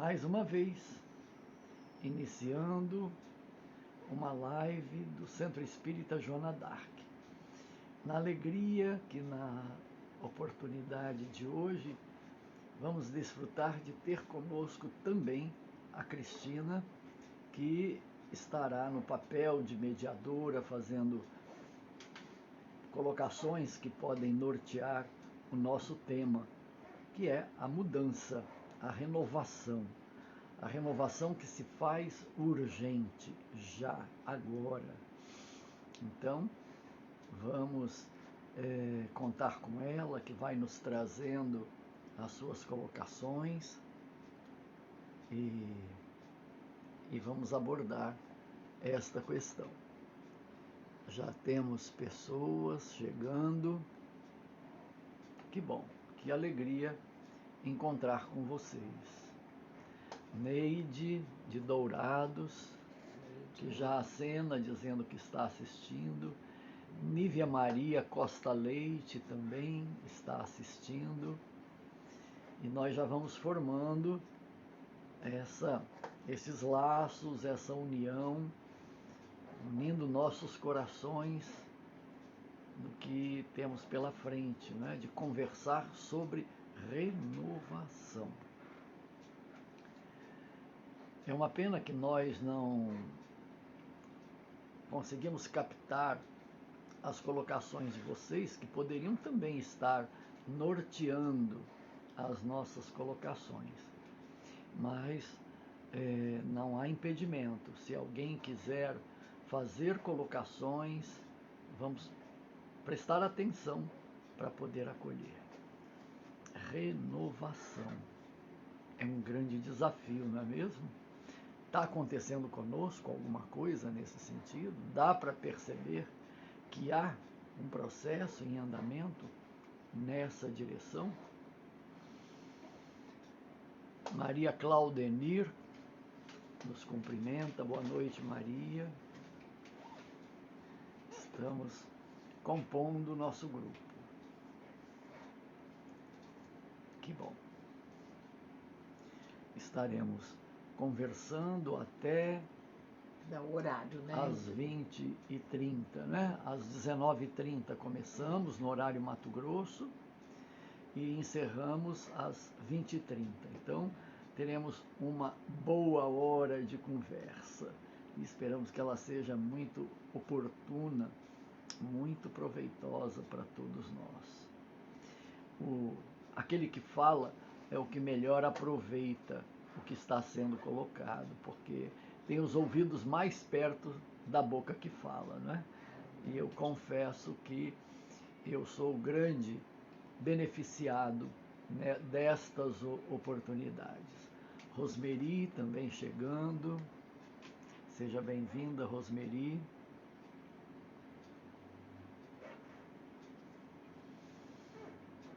mais uma vez, iniciando uma live do Centro Espírita Joana d'Arc. Na alegria que na oportunidade de hoje vamos desfrutar de ter conosco também a Cristina, que estará no papel de mediadora, fazendo colocações que podem nortear o nosso tema, que é a mudança, a renovação que se faz urgente, já, agora. Então, vamos contar com ela, que vai nos trazendo as suas colocações e vamos abordar esta questão. Já temos pessoas chegando. Que bom, que alegria encontrar com vocês. Neide, de Dourados, que já acena dizendo que está assistindo. Nívia Maria Costa Leite também está assistindo. E nós já vamos formando esses laços, essa união, unindo nossos corações no que temos pela frente, né? De conversar sobre renovação. É uma pena que nós não conseguimos captar as colocações de vocês, que poderiam também estar norteando as nossas colocações. Mas não há impedimento. Se alguém quiser fazer colocações, vamos prestar atenção para poder acolher. Renovação é um grande desafio, não é mesmo? Está acontecendo conosco alguma coisa nesse sentido? Dá para perceber que há um processo em andamento nessa direção? Maria Claudenir nos cumprimenta. Boa noite, Maria. Estamos compondo o nosso grupo. Que bom. Estaremos conversando até dá o horário, né? Às 20h30, né? Às 19h30 começamos no horário Mato Grosso e encerramos às 20h30. Então, teremos uma boa hora de conversa e esperamos que ela seja muito oportuna, muito proveitosa para todos nós. Aquele que fala é o que melhor aproveita o que está sendo colocado, porque tem os ouvidos mais perto da boca que fala, né? E eu confesso que eu sou o grande beneficiado, né, destas oportunidades. Rosmeri também chegando. Seja bem-vinda, Rosmeri.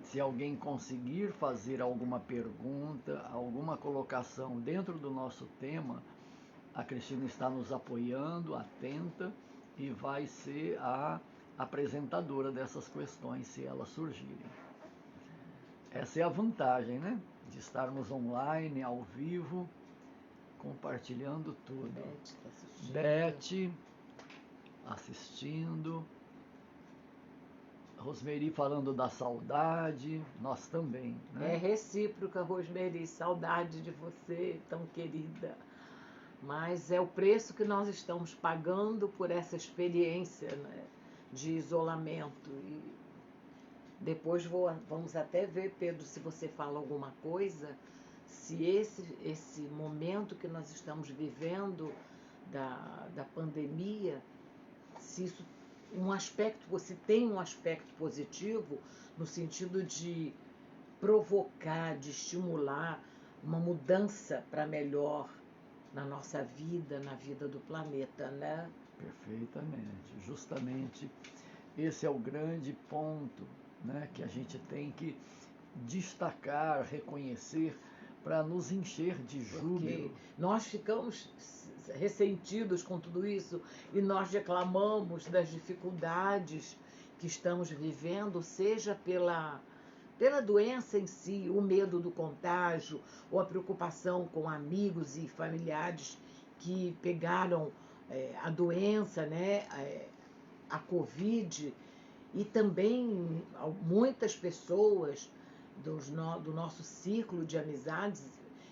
Se alguém conseguir fazer alguma pergunta, alguma colocação dentro do nosso tema, a Cristina está nos apoiando, atenta, e vai ser a apresentadora dessas questões, se elas surgirem. Essa é a vantagem, né? De estarmos online, ao vivo, compartilhando tudo. Beth assistindo. Rosmeri falando da saudade, nós também, né? É recíproca, Rosmeri, saudade de você, tão querida. Mas é o preço que nós estamos pagando por essa experiência, né, de isolamento. E depois vamos até ver, Pedro, se você fala alguma coisa, se esse momento que nós estamos vivendo da pandemia, se isso se tem um aspecto positivo no sentido de provocar, de estimular uma mudança para melhor na nossa vida, na vida do planeta, né? Perfeitamente. Justamente esse é o grande ponto, né, que a gente tem que destacar, reconhecer, para nos encher de júbilo. Porque nós ficamos ressentidos com tudo isso e nós reclamamos das dificuldades que estamos vivendo, seja pela doença em si, o medo do contágio, ou a preocupação com amigos e familiares que pegaram a doença, né, a Covid, e também muitas pessoas do nosso ciclo de amizades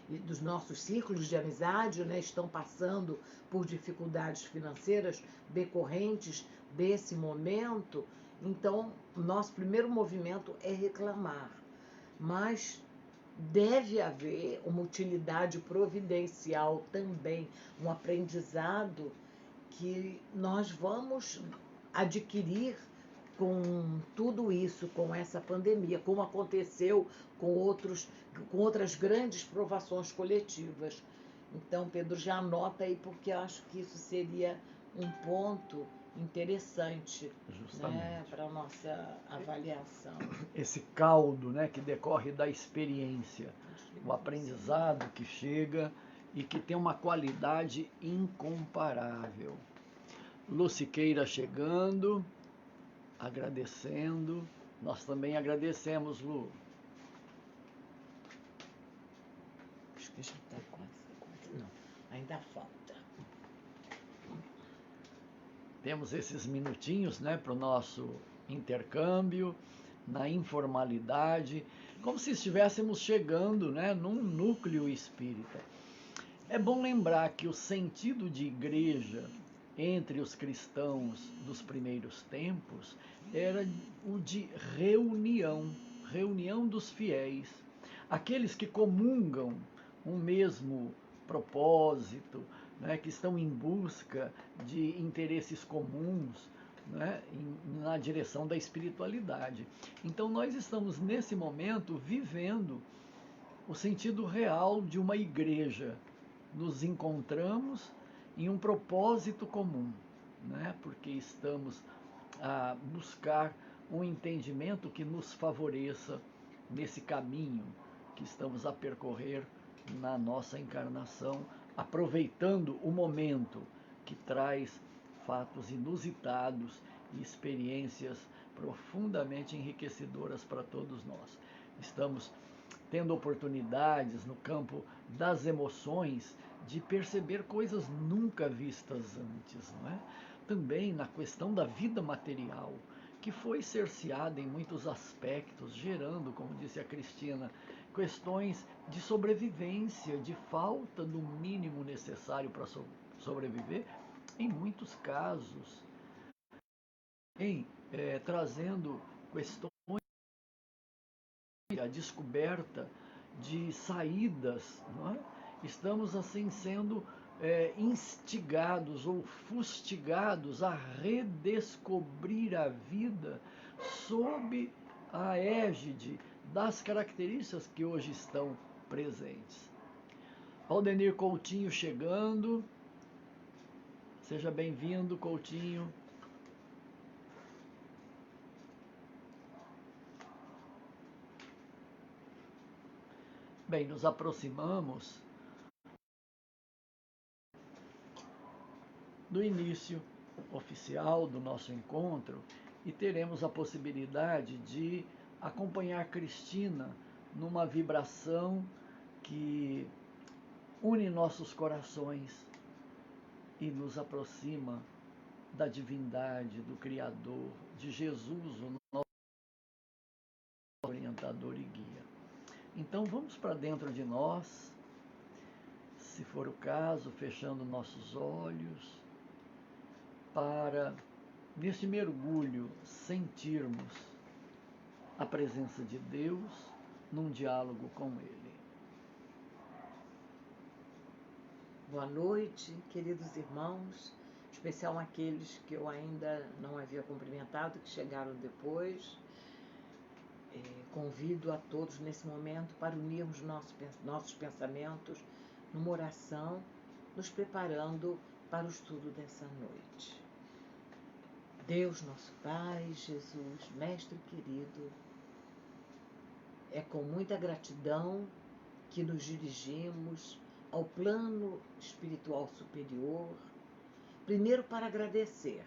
e dos nossos círculos de amizade, né, estão passando por dificuldades financeiras decorrentes desse momento. Então, nosso primeiro movimento é reclamar, mas deve haver uma utilidade providencial também, um aprendizado que nós vamos adquirir com tudo isso, com essa pandemia, como aconteceu com outras grandes provações coletivas. Então, Pedro, já anota aí, porque acho que isso seria um ponto interessante, né, para a nossa avaliação. Esse caldo, né, que decorre da experiência, o aprendizado que chega e que tem uma qualidade incomparável. Luciqueira chegando, agradecendo. Nós também agradecemos, Lu. Acho que já está quase. Não, ainda falta. Temos esses minutinhos, né, para o nosso intercâmbio, na informalidade, como se estivéssemos chegando, né, num núcleo espírita. É bom lembrar que o sentido de igreja entre os cristãos dos primeiros tempos era o de reunião, reunião dos fiéis, aqueles que comungam um mesmo propósito, né, que estão em busca de interesses comuns, né, na direção da espiritualidade. Então nós estamos nesse momento vivendo o sentido real de uma igreja. Nos encontramos em um propósito comum, né? Porque estamos a buscar um entendimento que nos favoreça nesse caminho que estamos a percorrer na nossa encarnação, aproveitando o momento que traz fatos inusitados e experiências profundamente enriquecedoras para todos nós. Estamos tendo oportunidades no campo das emoções de perceber coisas nunca vistas antes, não é? Também na questão da vida material, que foi cerceada em muitos aspectos, gerando, como disse a Cristina, questões de sobrevivência, de falta do mínimo necessário para sobreviver, em muitos casos, trazendo questões, a descoberta de saídas, não é? Estamos assim sendo instigados ou fustigados a redescobrir a vida sob a égide das características que hoje estão presentes. Aldenir Coutinho chegando. Seja bem-vindo, Coutinho. Bem, nos aproximamos do início oficial do nosso encontro e teremos a possibilidade de acompanhar Cristina numa vibração que une nossos corações e nos aproxima da divindade, do Criador, de Jesus, o nosso orientador e guia. Então vamos para dentro de nós, se for o caso, fechando nossos olhos, para, nesse mergulho, sentirmos a presença de Deus num diálogo com Ele. Boa noite, queridos irmãos, em especial aqueles que eu ainda não havia cumprimentado, que chegaram depois. Convido a todos nesse momento para unirmos nossos pensamentos numa oração, nos preparando para o estudo dessa noite. Deus, nosso Pai, Jesus, Mestre querido, é com muita gratidão que nos dirigimos ao plano espiritual superior, primeiro para agradecer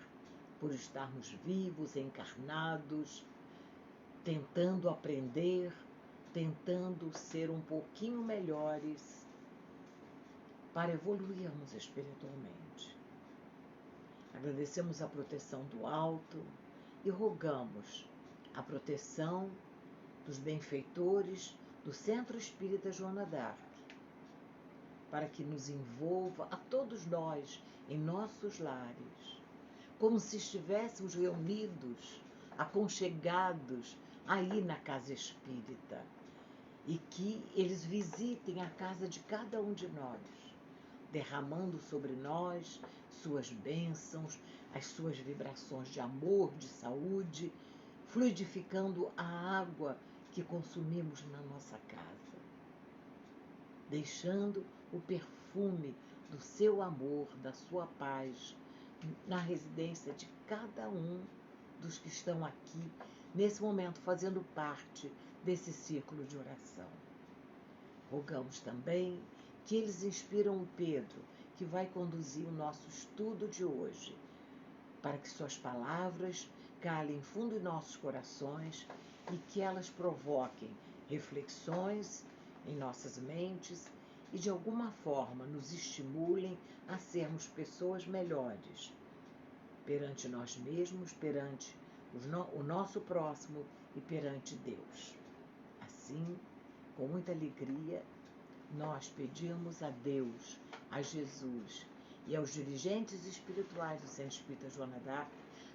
por estarmos vivos, encarnados, tentando aprender, tentando ser um pouquinho melhores para evoluirmos espiritualmente. Agradecemos a proteção do alto e rogamos a proteção dos benfeitores do Centro Espírita Joana d'Arc, para que nos envolva a todos nós em nossos lares, como se estivéssemos reunidos, aconchegados aí na casa espírita, e que eles visitem a casa de cada um de nós, derramando sobre nós suas bênçãos, as suas vibrações de amor, de saúde, fluidificando a água que consumimos na nossa casa, deixando o perfume do seu amor, da sua paz, na residência de cada um dos que estão aqui, nesse momento, fazendo parte desse círculo de oração. Rogamos também que eles inspiram o Pedro, que vai conduzir o nosso estudo de hoje, para que suas palavras calem fundo em nossos corações e que elas provoquem reflexões em nossas mentes e de alguma forma nos estimulem a sermos pessoas melhores perante nós mesmos, perante o nosso próximo e perante Deus. Assim, com muita alegria, nós pedimos a Deus, a Jesus e aos dirigentes espirituais do Centro Espírita Joana d'Arc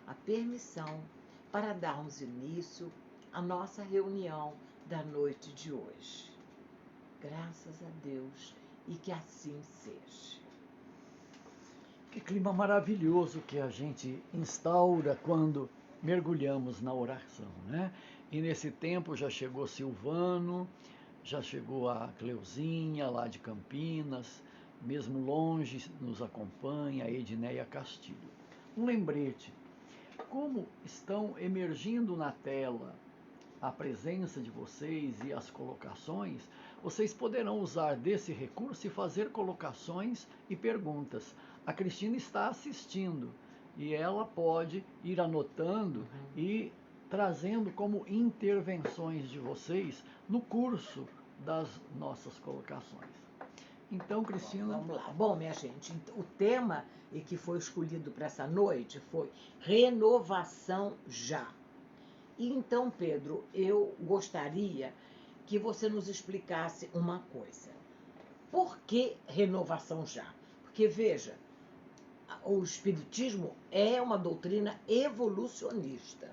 a permissão para darmos início à nossa reunião da noite de hoje. Graças a Deus e que assim seja. Que clima maravilhoso que a gente instaura quando mergulhamos na oração, né? E nesse tempo já chegou Silvano, já chegou a Cleuzinha lá de Campinas, mesmo longe nos acompanha a Edneia Castilho. Um lembrete, como estão emergindo na tela a presença de vocês e as colocações, vocês poderão usar desse recurso e fazer colocações e perguntas. A Cristina está assistindo e ela pode ir anotando e trazendo como intervenções de vocês no curso das nossas colocações. Então, Cristina... Vamos lá. Bom, minha gente, o tema que foi escolhido para essa noite foi renovação já. E então, Pedro, eu gostaria que você nos explicasse uma coisa. Por que renovação já? Porque, veja, o Espiritismo é uma doutrina evolucionista,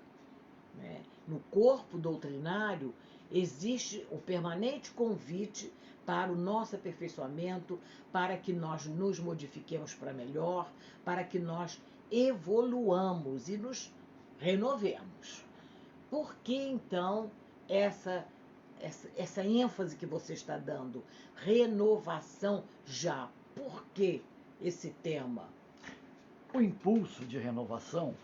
né? No corpo doutrinário existe o permanente convite para o nosso aperfeiçoamento, para que nós nos modifiquemos para melhor, para que nós evoluamos e nos renovemos. Por que, então, essa ênfase que você está dando? Renovação já. Por que esse tema? O impulso de renovação,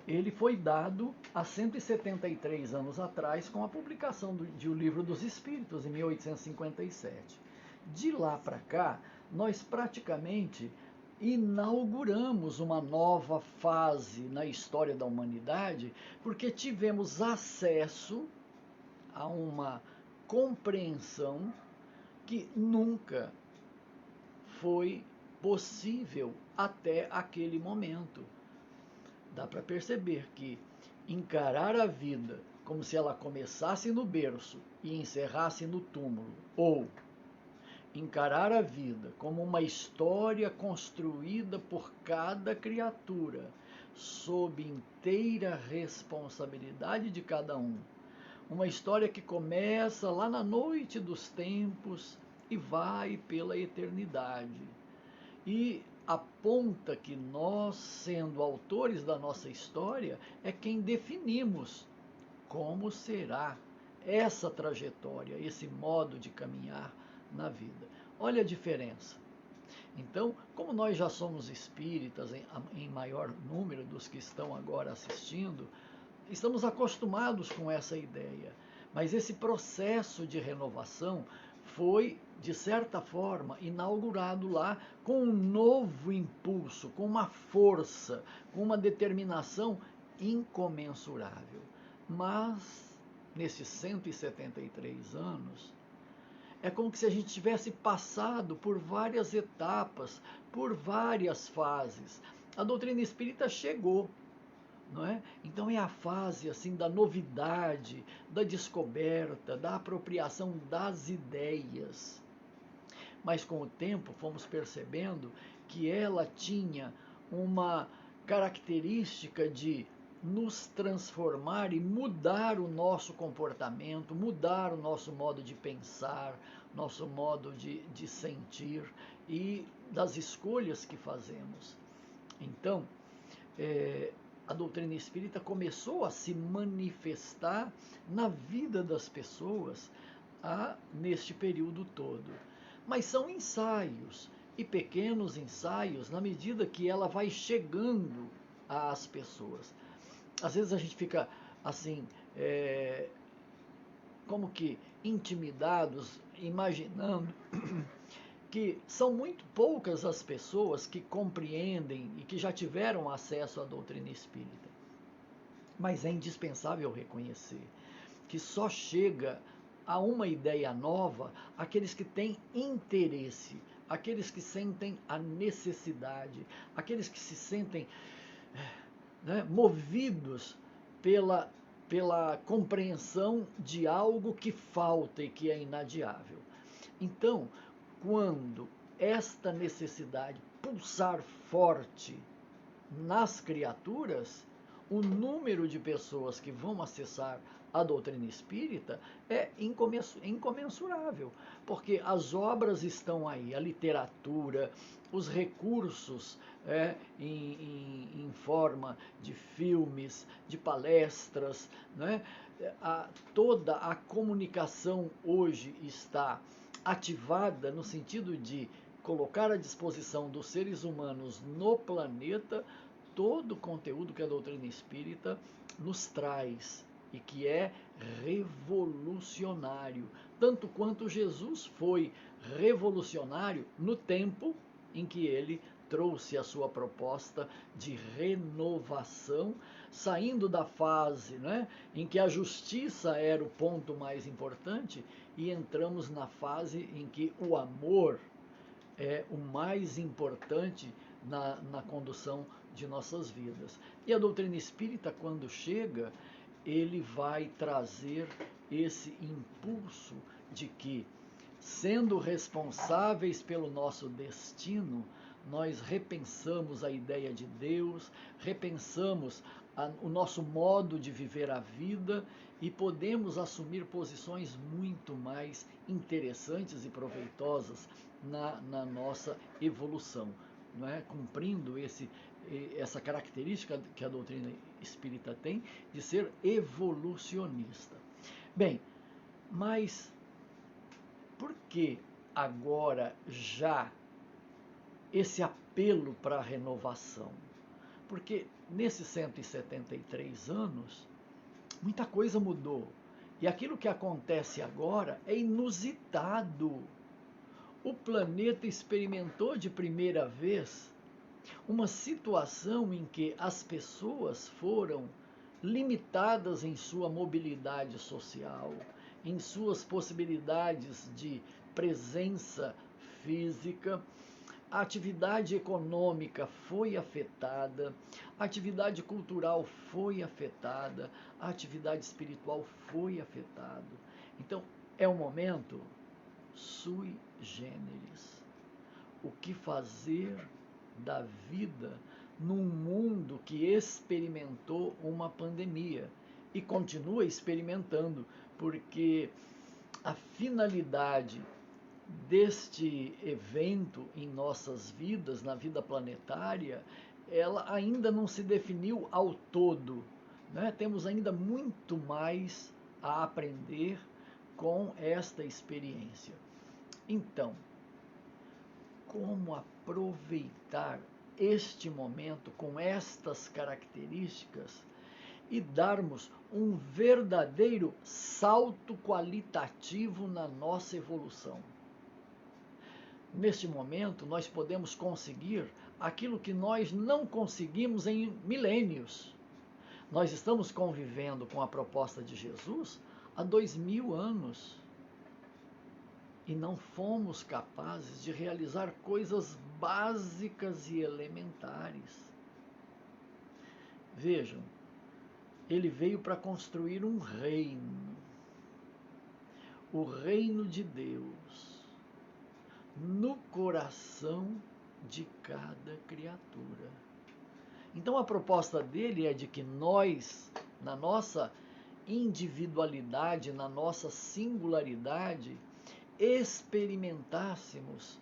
ele foi dado há 173 anos atrás com a publicação de O Livro dos Espíritos, em 1857. De lá para cá, nós praticamente inauguramos uma nova fase na história da humanidade, porque tivemos acesso a uma compreensão que nunca foi possível até aquele momento. Dá para perceber que encarar a vida como se ela começasse no berço e encerrasse no túmulo, ou encarar a vida como uma história construída por cada criatura, sob inteira responsabilidade de cada um. Uma história que começa lá na noite dos tempos e vai pela eternidade. E aponta que nós, sendo autores da nossa história, é quem definimos como será essa trajetória, esse modo de caminhar na vida. Olha a diferença. Então, como nós já somos espíritas em maior número dos que estão agora assistindo, estamos acostumados com essa ideia. Mas esse processo de renovação foi, de certa forma, inaugurado lá com um novo impulso, com uma força, com uma determinação incomensurável. Mas nesses 173 anos, é como se a gente tivesse passado por várias etapas, por várias fases. A doutrina espírita chegou, não é? Então é a fase assim da novidade, da descoberta, da apropriação das ideias. Mas com o tempo fomos percebendo que ela tinha uma característica de nos transformar e mudar o nosso comportamento, mudar o nosso modo de pensar, nosso modo de sentir e das escolhas que fazemos. Então, a doutrina espírita começou a se manifestar na vida das pessoas neste período todo. Mas são ensaios, e pequenos ensaios, na medida que ela vai chegando às pessoas. Às vezes a gente fica assim, como que intimidados, imaginando que são muito poucas as pessoas que compreendem e que já tiveram acesso à doutrina espírita. Mas é indispensável reconhecer que só chega a uma ideia nova aqueles que têm interesse, aqueles que sentem a necessidade, aqueles que se sentem movidos pela compreensão de algo que falta e que é inadiável. Então, quando esta necessidade pulsar forte nas criaturas, o número de pessoas que vão acessar a doutrina espírita é incomensurável, porque as obras estão aí, a literatura, os recursos em forma de filmes, de palestras, né? Toda a comunicação hoje está ativada no sentido de colocar à disposição dos seres humanos no planeta todo o conteúdo que a doutrina espírita nos traz e que é revolucionário, tanto quanto Jesus foi revolucionário no tempo em que ele trouxe a sua proposta de renovação, saindo da fase em que a justiça era o ponto mais importante e entramos na fase em que o amor é o mais importante na condução de nossas vidas. E a doutrina espírita, quando chega, ele vai trazer esse impulso de que, sendo responsáveis pelo nosso destino, nós repensamos a ideia de Deus, repensamos o nosso modo de viver a vida e podemos assumir posições muito mais interessantes e proveitosas na nossa evolução, cumprindo essa característica que a doutrina espírita tem de ser evolucionista. Bem, mas por que agora já esse apelo para a renovação? Porque nesses 173 anos, muita coisa mudou. E aquilo que acontece agora é inusitado. O planeta experimentou de primeira vez uma situação em que as pessoas foram limitadas em sua mobilidade social, em suas possibilidades de presença física. A atividade econômica foi afetada, a atividade cultural foi afetada, a atividade espiritual foi afetada. Então, é um momento sui generis. O que fazer da vida num mundo que experimentou uma pandemia e continua experimentando, porque a finalidade deste evento em nossas vidas, na vida planetária, ela ainda não se definiu ao todo, Temos ainda muito mais a aprender com esta experiência. Então, como aproveitar este momento com estas características e darmos um verdadeiro salto qualitativo na nossa evolução? Neste momento, nós podemos conseguir aquilo que nós não conseguimos em milênios. Nós estamos convivendo com a proposta de Jesus há 2000 anos e não fomos capazes de realizar coisas básicas e elementares. Vejam, ele veio para construir um reino, o reino de Deus, no coração de cada criatura. Então a proposta dele é de que nós, na nossa individualidade, na nossa singularidade, experimentássemos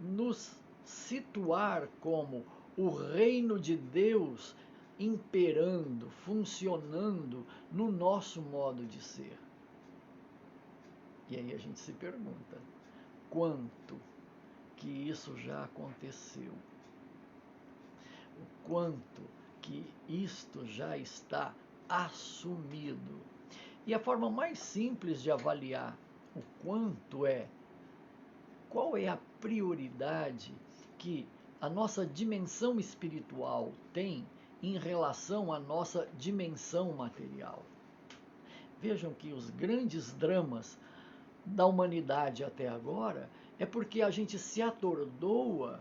nos situar como o reino de Deus imperando, funcionando no nosso modo de ser. E aí a gente se pergunta, quanto que isso já aconteceu? O quanto que isto já está assumido? E a forma mais simples de avaliar o quanto qual é a prioridade que a nossa dimensão espiritual tem em relação à nossa dimensão material. Vejam que os grandes dramas da humanidade até agora é porque a gente se atordoa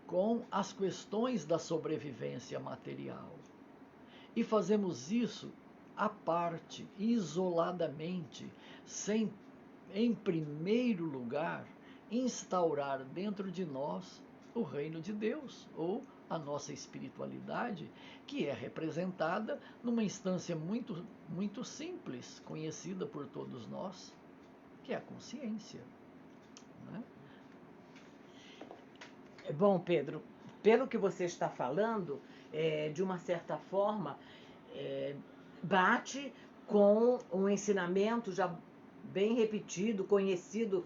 com as questões da sobrevivência material. E fazemos isso à parte, isoladamente, sem, em primeiro lugar, instaurar dentro de nós o reino de Deus, ou a nossa espiritualidade, que é representada numa instância muito, muito simples, conhecida por todos nós, que é a consciência. Né? Bom, Pedro, pelo que você está falando, de uma certa forma, bate com um ensinamento já bem repetido, conhecido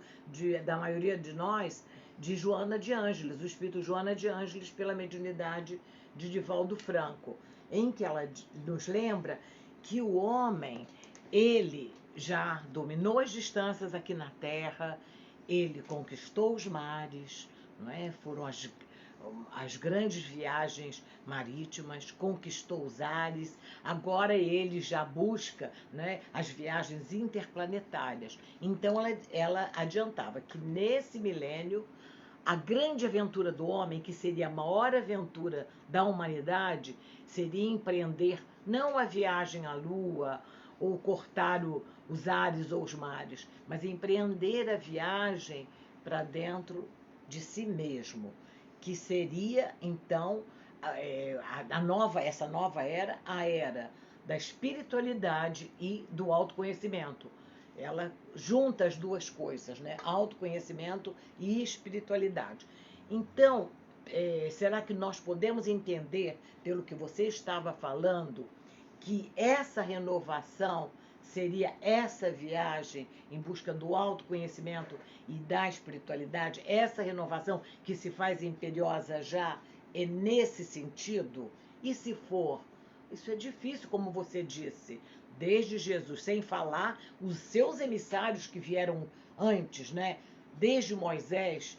da maioria de nós, de Joana de Ângeles, o espírito Joana de Ângeles, pela mediunidade de Divaldo Franco, em que ela nos lembra que o homem, ele já dominou as distâncias aqui na Terra, ele conquistou os mares, não é? Foram as grandes viagens marítimas, conquistou os ares, agora ele já busca, né, as viagens interplanetárias. Então ela adiantava que nesse milênio, a grande aventura do homem, que seria a maior aventura da humanidade, seria empreender não a viagem à Lua ou cortar os ares ou os mares, mas empreender a viagem para dentro de si mesmo, que seria então essa nova era, a era da espiritualidade e do autoconhecimento. Ela junta as duas coisas, né? Autoconhecimento e espiritualidade. Então, será que nós podemos entender, pelo que você estava falando, que essa renovação seria essa viagem em busca do autoconhecimento e da espiritualidade, essa renovação que se faz imperiosa já é nesse sentido? E se for, isso é difícil, como você disse, desde Jesus, sem falar os seus emissários que vieram antes, né? Desde Moisés,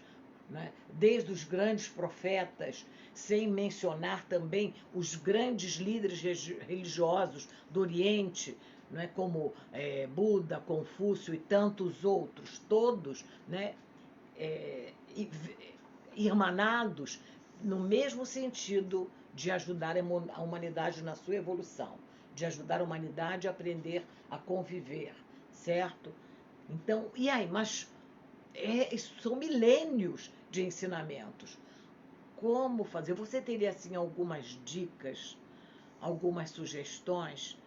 né? Desde os grandes profetas, sem mencionar também os grandes líderes religiosos do Oriente, né? Como Buda, Confúcio e tantos outros, todos, né? Irmanados no mesmo sentido de ajudar a humanidade na sua evolução, de ajudar a humanidade a aprender a conviver, certo? Então, e aí, mas são milênios de ensinamentos. Como fazer? Você teria, assim, algumas dicas, algumas sugestões?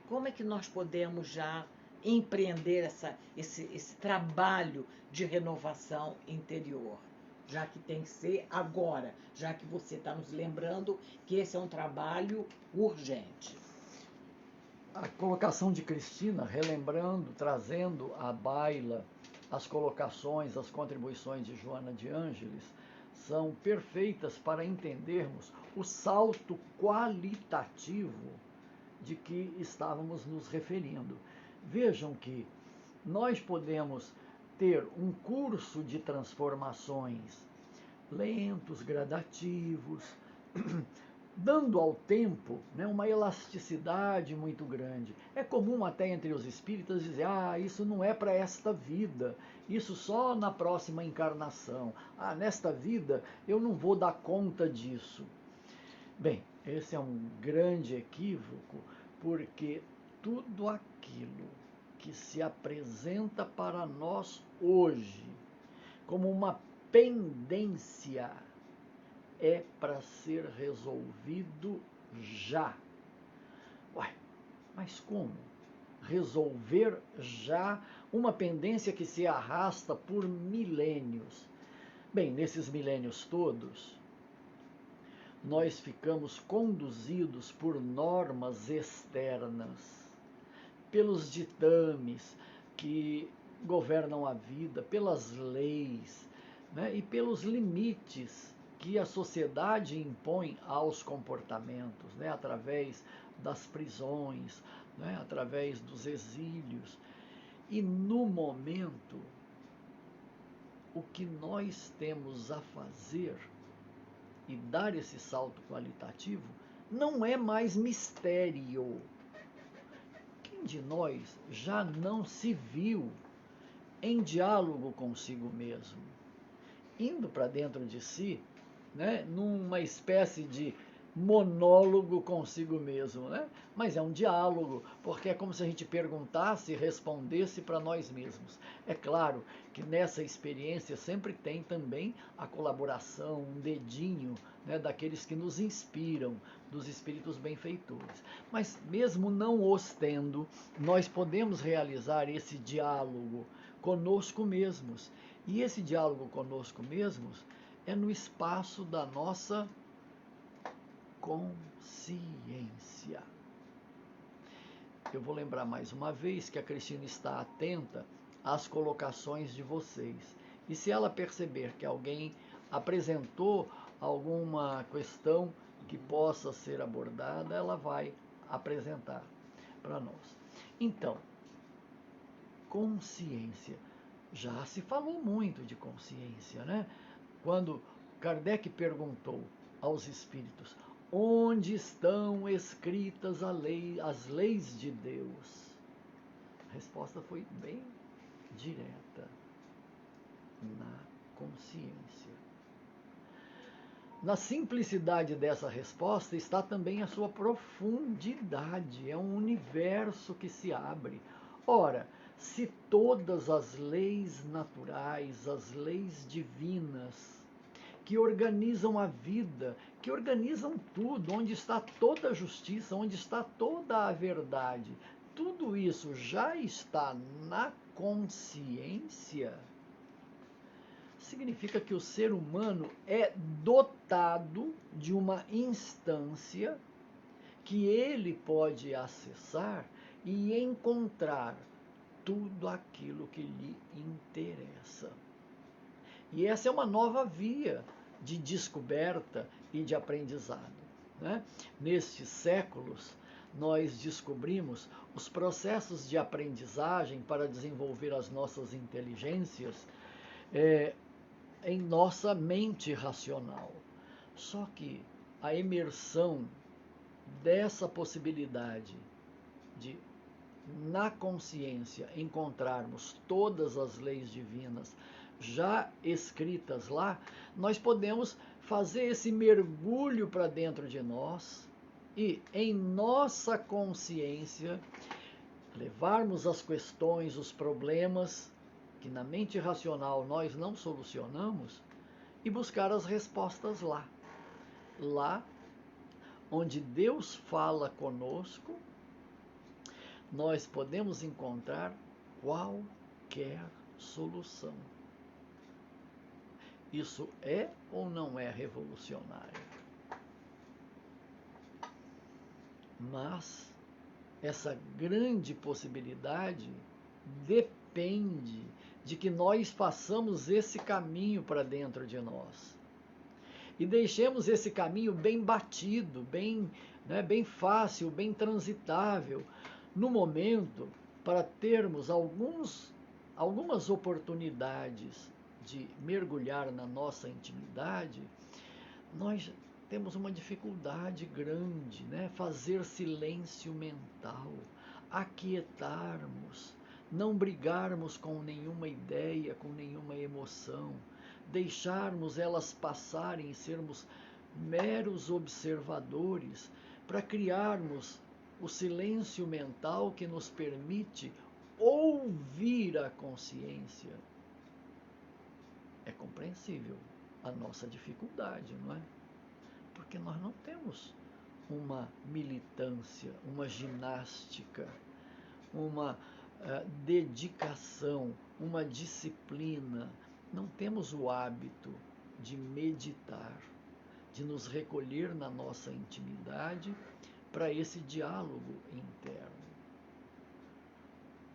Como é que nós podemos já empreender esse trabalho de renovação interior? Já que tem que ser agora, já que você está nos lembrando que esse é um trabalho urgente. A colocação de Cristina, relembrando, trazendo à baila as colocações, as contribuições de Joana de Ângeles, são perfeitas para entendermos o salto qualitativo de que estávamos nos referindo. Vejam que nós podemos ter um curso de transformações lentos, gradativos, dando ao tempo, né, uma elasticidade muito grande. É comum até entre os espíritas dizer, isso não é para esta vida, isso só na próxima encarnação. Nesta vida eu não vou dar conta disso. Bem, esse é um grande equívoco, porque tudo aquilo que se apresenta para nós hoje como uma pendência é para ser resolvido já. Mas como? Resolver já uma pendência que se arrasta por milênios. Bem, nesses milênios todos, nós ficamos conduzidos por normas externas, pelos ditames que governam a vida, pelas leis, né, e pelos limites que a sociedade impõe aos comportamentos, né, através das prisões, né, através dos exílios. E no momento, o que nós temos a fazer e dar esse salto qualitativo não é mais mistério. Quem de nós já não se viu em diálogo consigo mesmo, indo para dentro de si, né, numa espécie de monólogo consigo mesmo, né? Mas é um diálogo, porque é como se a gente perguntasse e respondesse para nós mesmos. É claro que nessa experiência sempre tem também a colaboração, um dedinho, né, daqueles que nos inspiram, dos espíritos benfeitores. Mas mesmo não os tendo, nós podemos realizar esse diálogo conosco mesmos. E esse diálogo conosco mesmos é no espaço da nossa consciência. Eu vou lembrar mais uma vez que a Cristina está atenta às colocações de vocês. E se ela perceber que alguém apresentou alguma questão que possa ser abordada, ela vai apresentar para nós. Então, consciência. Já se falou muito de consciência, né? Quando Kardec perguntou aos espíritos onde estão escritas as leis de Deus, a resposta foi bem direta: na consciência. Na simplicidade dessa resposta está também a sua profundidade, é um universo que se abre. Ora, se todas as leis naturais, as leis divinas, que organizam a vida, que organizam tudo, onde está toda a justiça, onde está toda a verdade, tudo isso já está na consciência, significa que o ser humano é dotado de uma instância que ele pode acessar e encontrar tudo aquilo que lhe interessa. E essa é uma nova via de descoberta e de aprendizado, né? Nestes séculos, nós descobrimos os processos de aprendizagem para desenvolver as nossas inteligências em nossa mente racional. Só que a imersão dessa possibilidade de, na consciência, encontrarmos todas as leis divinas já escritas lá, nós podemos fazer esse mergulho para dentro de nós e, em nossa consciência, levarmos as questões, os problemas que na mente racional nós não solucionamos e buscar as respostas lá. Lá onde Deus fala conosco, nós podemos encontrar qualquer solução. Isso é ou não é revolucionário? Mas essa grande possibilidade depende de que nós façamos esse caminho para dentro de nós. E deixemos esse caminho bem batido, bem fácil, bem transitável, no momento, para termos algumas oportunidades de mergulhar na nossa intimidade. Nós temos uma dificuldade grande, né? Fazer silêncio mental, aquietarmos, não brigarmos com nenhuma ideia, com nenhuma emoção, deixarmos elas passarem e sermos meros observadores para criarmos o silêncio mental que nos permite ouvir a consciência. É compreensível a nossa dificuldade, não é? Porque nós não temos uma militância, uma ginástica, uma dedicação, uma disciplina. Não temos o hábito de meditar, de nos recolher na nossa intimidade para esse diálogo interno.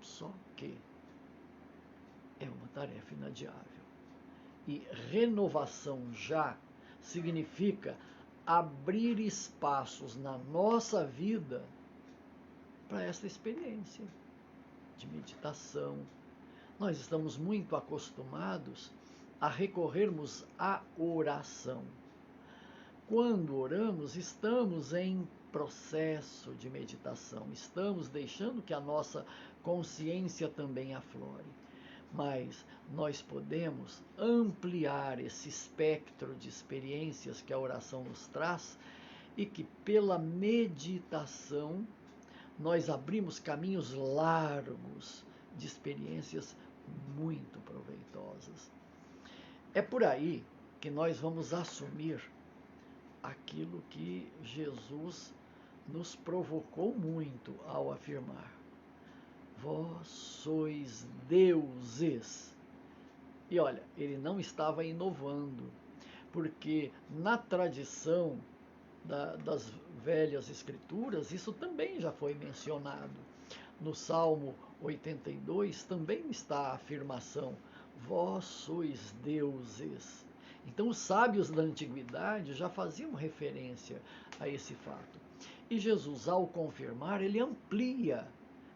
Só que é uma tarefa inadiável. E renovação já significa abrir espaços na nossa vida para essa experiência de meditação. Nós estamos muito acostumados a recorrermos à oração. Quando oramos, estamos em processo de meditação, estamos deixando que a nossa consciência também aflore. Mas nós podemos ampliar esse espectro de experiências que a oração nos traz e que pela meditação nós abrimos caminhos largos de experiências muito proveitosas. É por aí que nós vamos assumir aquilo que Jesus nos provocou muito ao afirmar: vós sois deuses. E olha, ele não estava inovando, porque na tradição das velhas escrituras, isso também já foi mencionado. No Salmo 82 também está a afirmação: vós sois deuses. Então os sábios da antiguidade já faziam referência a esse fato. E Jesus, ao confirmar, ele amplia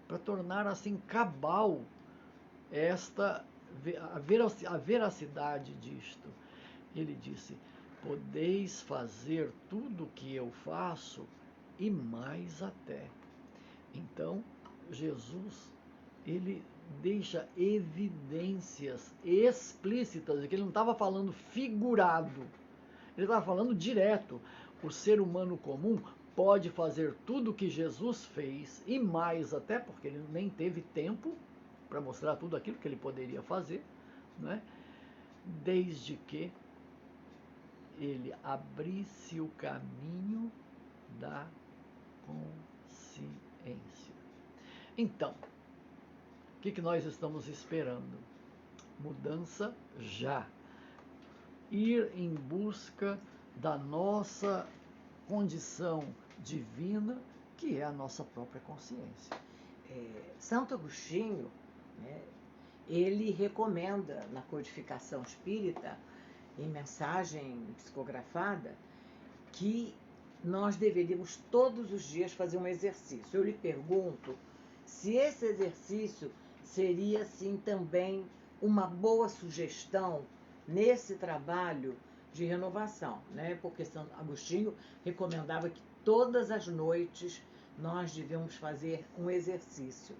para tornar assim cabal a veracidade disto. Ele disse: podeis fazer tudo o que eu faço e mais até. Então, Jesus, ele deixa evidências explícitas, que ele não estava falando figurado, ele estava falando direto. O ser humano comum pode fazer tudo o que Jesus fez e mais até, porque ele nem teve tempo para mostrar tudo aquilo que ele poderia fazer, né? Desde que ele abrisse o caminho da consciência. Então, o que nós estamos esperando? Mudança já. Ir em busca da nossa condição divina, que é a nossa própria consciência. Santo Agostinho, né, ele recomenda na codificação espírita, em mensagem psicografada, que nós deveríamos todos os dias fazer um exercício. Eu lhe pergunto se esse exercício seria, assim, também uma boa sugestão nesse trabalho de renovação, né? Porque Santo Agostinho recomendava que todas as noites nós devemos fazer um exercício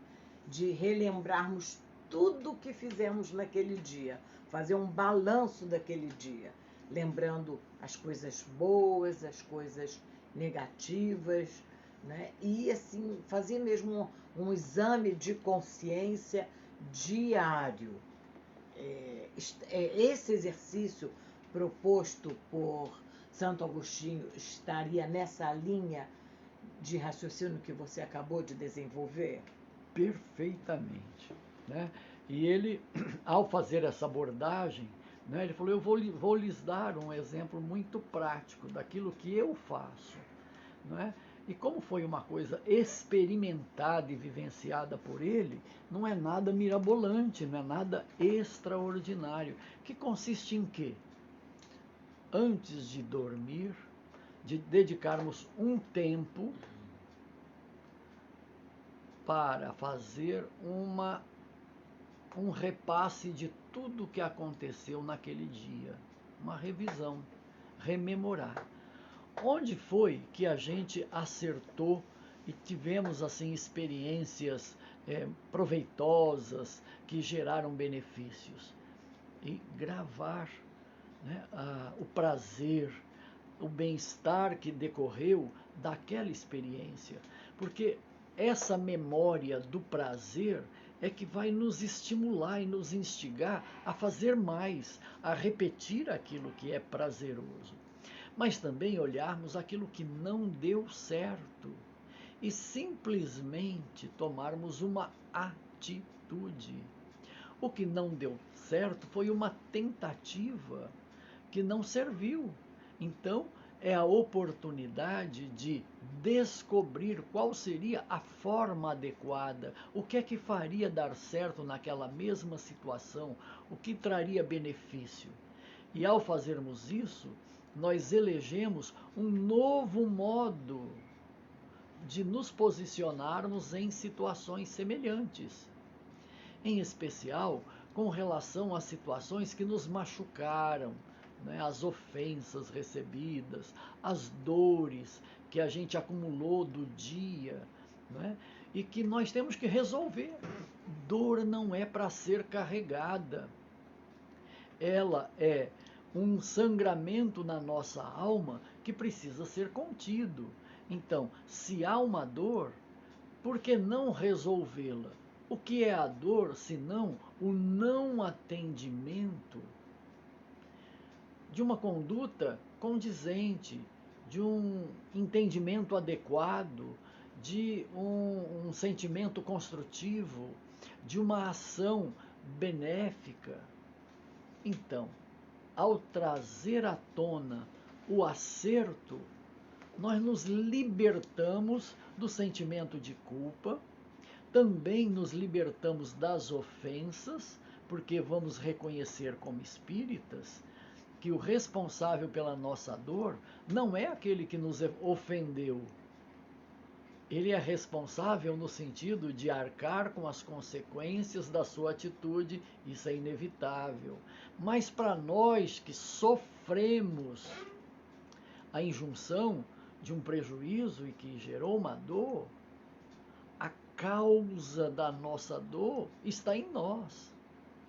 de relembrarmos tudo o que fizemos naquele dia, fazer um balanço daquele dia, lembrando as coisas boas, as coisas negativas, né? E assim, fazer mesmo um exame de consciência diário. Esse exercício proposto por Santo Agostinho estaria nessa linha de raciocínio que você acabou de desenvolver? Perfeitamente, né? E ele, ao fazer essa abordagem, né, ele falou: eu vou lhes dar um exemplo muito prático daquilo que eu faço, né? E como foi uma coisa experimentada e vivenciada por ele, não é nada mirabolante, não é nada extraordinário. Que consiste em quê? Antes de dormir, de dedicarmos um tempo para fazer um repasse de tudo o que aconteceu naquele dia, uma revisão, rememorar. Onde foi que a gente acertou e tivemos assim experiências proveitosas que geraram benefícios? E gravar, né, o prazer, o bem-estar que decorreu daquela experiência. Porque essa memória do prazer é que vai nos estimular e nos instigar a fazer mais, a repetir aquilo que é prazeroso. Mas também olharmos aquilo que não deu certo e simplesmente tomarmos uma atitude. O que não deu certo foi uma tentativa que não serviu. Então, é a oportunidade de descobrir qual seria a forma adequada, o que é que faria dar certo naquela mesma situação, o que traria benefício. E ao fazermos isso, nós elegemos um novo modo de nos posicionarmos em situações semelhantes, em especial com relação às situações que nos machucaram, né, as ofensas recebidas, as dores que a gente acumulou do dia, né, e que nós temos que resolver. Dor não é para ser carregada, ela é um sangramento na nossa alma que precisa ser contido. Então, se há uma dor, por que não resolvê-la? O que é a dor, senão o não atendimento de uma conduta condizente, de um entendimento adequado, de um sentimento construtivo, de uma ação benéfica? Então, ao trazer à tona o acerto, nós nos libertamos do sentimento de culpa, também nos libertamos das ofensas, porque vamos reconhecer como espíritas que o responsável pela nossa dor não é aquele que nos ofendeu. Ele é responsável no sentido de arcar com as consequências da sua atitude, isso é inevitável. Mas para nós que sofremos a injunção de um prejuízo e que gerou uma dor, a causa da nossa dor está em nós.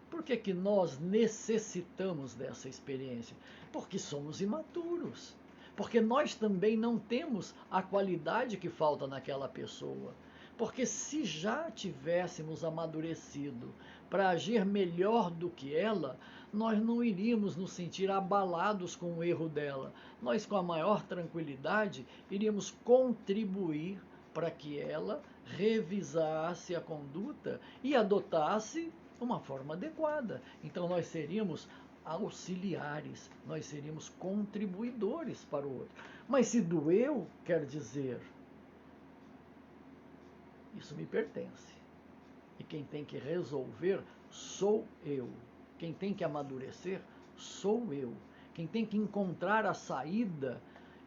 Por que que nós necessitamos dessa experiência? Porque somos imaturos. Porque nós também não temos a qualidade que falta naquela pessoa. Porque se já tivéssemos amadurecido para agir melhor do que ela, nós não iríamos nos sentir abalados com o erro dela. Nós, com a maior tranquilidade, iríamos contribuir para que ela revisasse a conduta e adotasse uma forma adequada. Então nós seríamos auxiliares, nós seríamos contribuidores para o outro. Mas se doeu, quer dizer, isso me pertence. E quem tem que resolver sou eu. Quem tem que amadurecer sou eu. Quem tem que encontrar a saída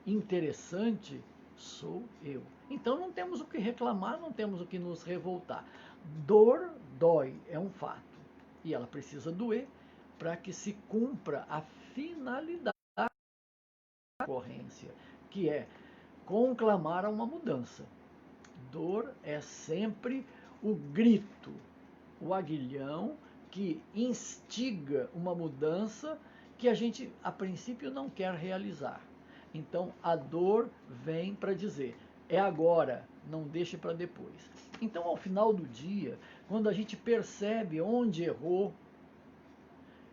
interessante sou eu. Então não temos o que reclamar, não temos o que nos revoltar. Dor dói, é um fato. E ela precisa doer para que se cumpra a finalidade da ocorrência, que é conclamar a uma mudança. Dor é sempre o grito, o aguilhão que instiga uma mudança que a gente, a princípio, não quer realizar. Então, a dor vem para dizer, é agora, não deixe para depois. Então, ao final do dia, quando a gente percebe onde errou,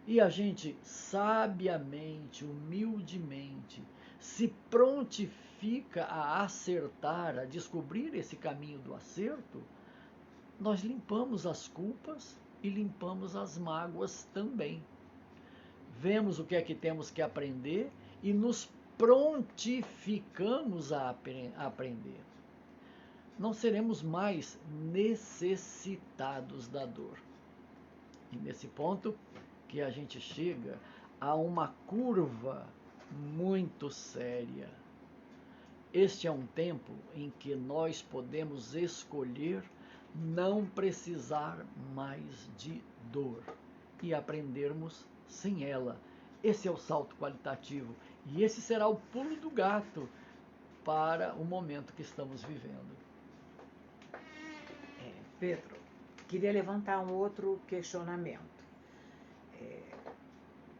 e a gente sabiamente, humildemente, se prontifica a acertar, a descobrir esse caminho do acerto, nós limpamos as culpas e limpamos as mágoas também. Vemos o que é que temos que aprender e nos prontificamos a aprender. Não seremos mais necessitados da dor. E nesse ponto que a gente chega a uma curva muito séria. Este é um tempo em que nós podemos escolher não precisar mais de dor e aprendermos sem ela. Esse é o salto qualitativo E esse será o pulo do gato para o momento que estamos vivendo. Pedro, queria levantar um outro questionamento.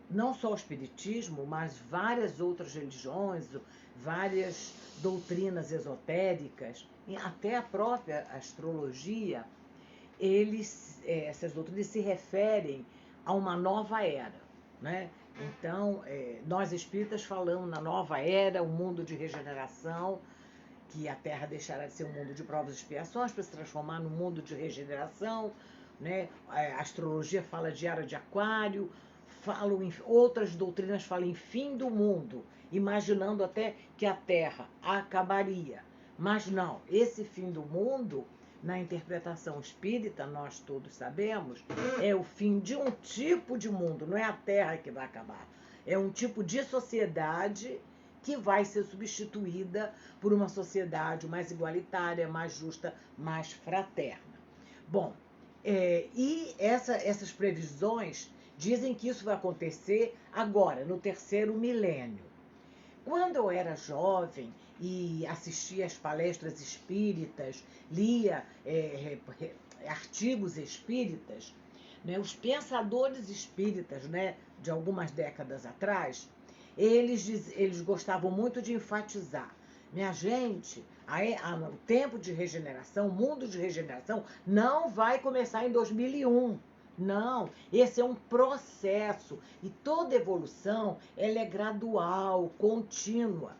Não só o espiritismo, mas várias outras religiões, várias doutrinas esotéricas, até a própria astrologia, essas doutrinas se referem a uma nova era, né? Então, nós espíritas falamos na nova era, o mundo de regeneração, que a Terra deixará de ser um mundo de provas e expiações para se transformar num mundo de regeneração, né? A astrologia fala de era de aquário, outras doutrinas falam em fim do mundo, imaginando até que a Terra acabaria. Mas não, esse fim do mundo, na interpretação espírita, nós todos sabemos, é o fim de um tipo de mundo, não é a Terra que vai acabar. É um tipo de sociedade que vai ser substituída por uma sociedade mais igualitária, mais justa, mais fraterna. Bom, e essas previsões dizem que isso vai acontecer agora, no terceiro milênio. Quando eu era jovem e assistia às palestras espíritas, lia artigos espíritas, né, os pensadores espíritas, né, de algumas décadas atrás, eles gostavam muito de enfatizar: minha gente, o tempo de regeneração, o mundo de regeneração não vai começar em 2001. Não, esse é um processo e toda evolução ela é gradual, contínua.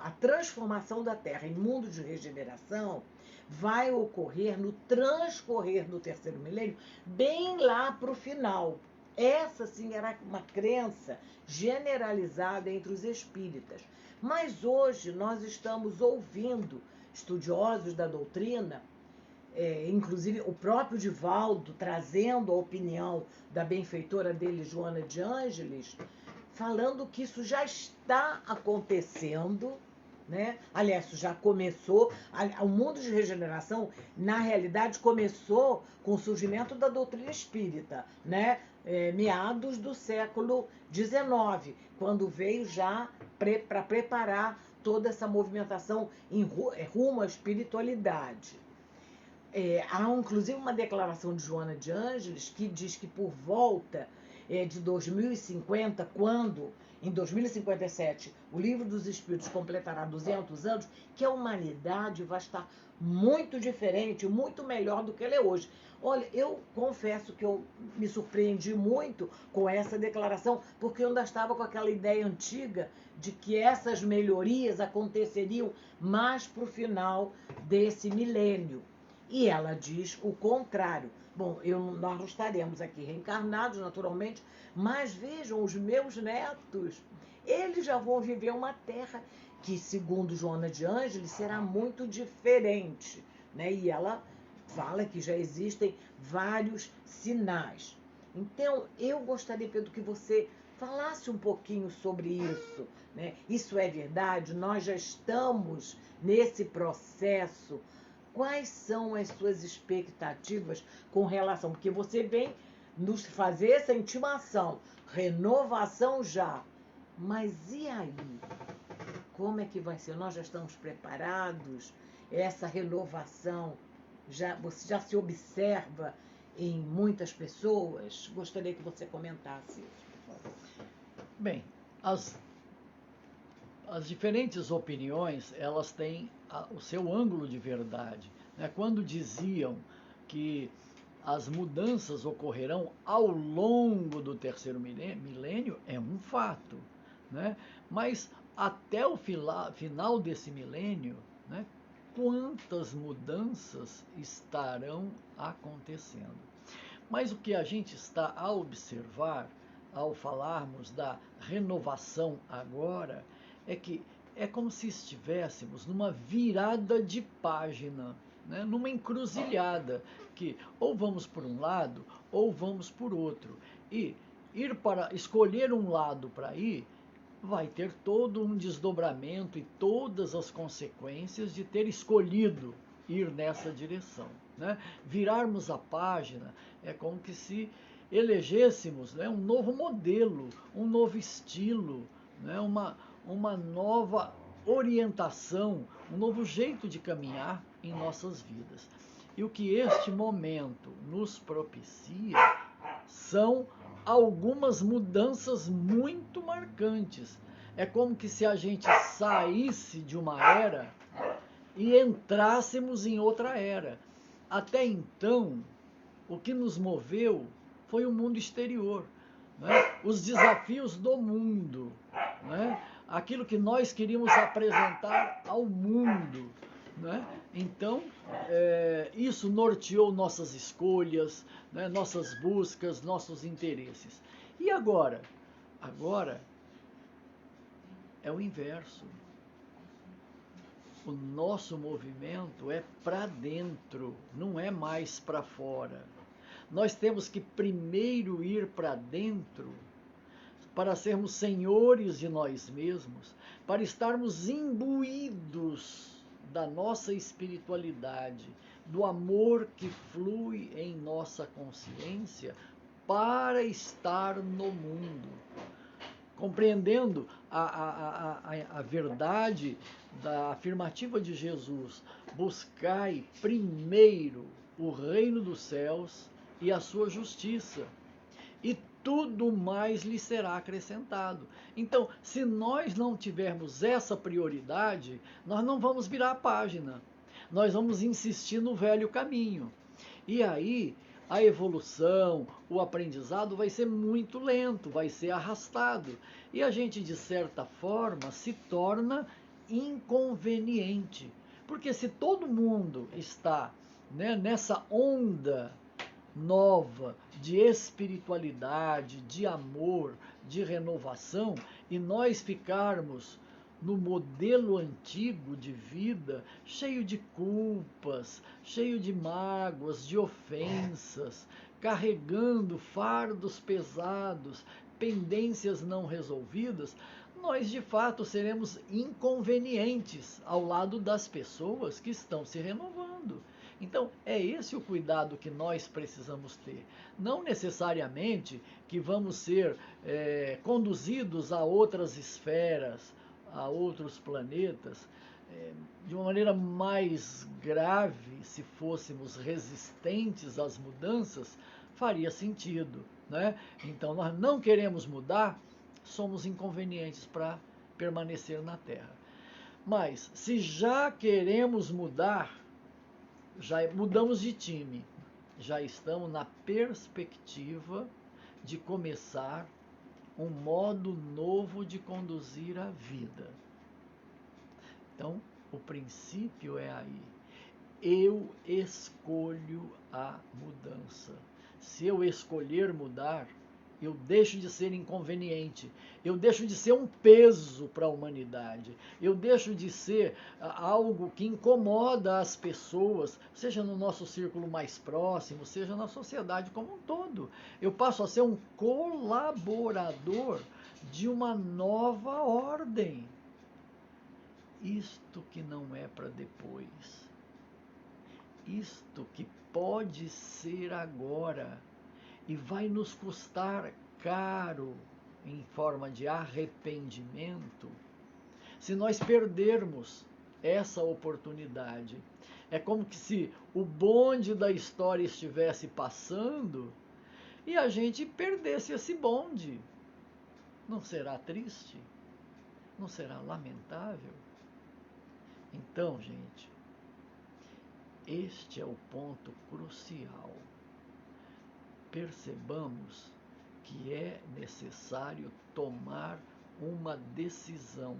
A transformação da Terra em mundo de regeneração vai ocorrer no transcorrer do terceiro milênio, bem lá para o final. Essa, sim, era uma crença generalizada entre os espíritas. Mas hoje nós estamos ouvindo estudiosos da doutrina, inclusive o próprio Divaldo, trazendo a opinião da benfeitora dele, Joana de Ângeles, falando que isso já está acontecendo, né? Aliás, isso já começou. O mundo de regeneração, na realidade, começou com o surgimento da doutrina espírita, né? Meados do século XIX, quando veio já para preparar toda essa movimentação rumo à espiritualidade. Há inclusive uma declaração de Joana de Ângeles que diz que por volta de 2050, quando em 2057 o Livro dos Espíritos completará 200 anos, que a humanidade vai estar muito diferente, muito melhor do que ela é hoje. Olha, eu confesso que eu me surpreendi muito com essa declaração, porque eu ainda estava com aquela ideia antiga de que essas melhorias aconteceriam mais para o final desse milênio. E ela diz o contrário. Bom, nós não estaremos aqui reencarnados, naturalmente, mas vejam, os meus netos, eles já vão viver uma terra que, segundo Joana de Ângeles, será muito diferente, né? E ela fala que já existem vários sinais. Então, eu gostaria, Pedro, que você falasse um pouquinho sobre isso, né? Isso é verdade? Nós já estamos nesse processo. Quais são as suas expectativas com relação? Porque você vem nos fazer essa intimação, renovação já. Mas e aí? Como é que vai ser? Nós já estamos preparados? Essa renovação, você já se observa em muitas pessoas? Gostaria que você comentasse isso, por favor. Bem, as diferentes opiniões, elas têm o seu ângulo de verdade, né? Quando diziam que as mudanças ocorrerão ao longo do terceiro milênio, é um fato, né? Mas até o final desse milênio, né, quantas mudanças estarão acontecendo? Mas o que a gente está a observar ao falarmos da renovação agora é que é como se estivéssemos numa virada de página, né? Numa encruzilhada, que ou vamos por um lado ou vamos por outro. E escolher um lado para ir vai ter todo um desdobramento e todas as consequências de ter escolhido ir nessa direção, né? Virarmos a página é como que se elegêssemos, né, um novo modelo, um novo estilo, né? Uma nova orientação, um novo jeito de caminhar em nossas vidas. E o que este momento nos propicia são algumas mudanças muito marcantes. É como que se a gente saísse de uma era e entrássemos em outra era. Até então, o que nos moveu foi o mundo exterior, né? Os desafios do mundo, né? Aquilo que nós queríamos apresentar ao mundo, né? Então, isso norteou nossas escolhas, né? Nossas buscas, nossos interesses. E agora? Agora é o inverso. O nosso movimento é para dentro, não é mais para fora. Nós temos que primeiro ir para dentro para sermos senhores de nós mesmos, para estarmos imbuídos da nossa espiritualidade, do amor que flui em nossa consciência para estar no mundo. Compreendendo a verdade da afirmativa de Jesus, buscai primeiro o reino dos céus e a sua justiça, e tudo mais lhe será acrescentado. Então, se nós não tivermos essa prioridade, nós não vamos virar a página, nós vamos insistir no velho caminho. E aí, a evolução, o aprendizado vai ser muito lento, vai ser arrastado. E a gente, de certa forma, se torna inconveniente. Porque se todo mundo está, né, nessa onda nova de espiritualidade, de amor, de renovação, e nós ficarmos no modelo antigo de vida, cheio de culpas, cheio de mágoas, de ofensas, carregando fardos pesados, pendências não resolvidas, nós de fato seremos inconvenientes ao lado das pessoas que estão se renovando. Então, é esse o cuidado que nós precisamos ter. Não necessariamente que vamos ser conduzidos a outras esferas, a outros planetas, de uma maneira mais grave, se fôssemos resistentes às mudanças, faria sentido, né? Então, nós não queremos mudar, somos inconvenientes para permanecer na Terra. Mas, se já queremos mudar, já mudamos de time, já estamos na perspectiva de começar um modo novo de conduzir a vida. Então, o princípio é aí. Eu escolho a mudança. Se eu escolher mudar, eu deixo de ser inconveniente, eu deixo de ser um peso para a humanidade, eu deixo de ser algo que incomoda as pessoas, seja no nosso círculo mais próximo, seja na sociedade como um todo. Eu passo a ser um colaborador de uma nova ordem. Isto que não é para depois. Isto que pode ser agora. E vai nos custar caro em forma de arrependimento se nós perdermos essa oportunidade. É como que se o bonde da história estivesse passando e a gente perdesse esse bonde. Não será triste? Não será lamentável? Então, gente, este é o ponto crucial. Percebamos que é necessário tomar uma decisão,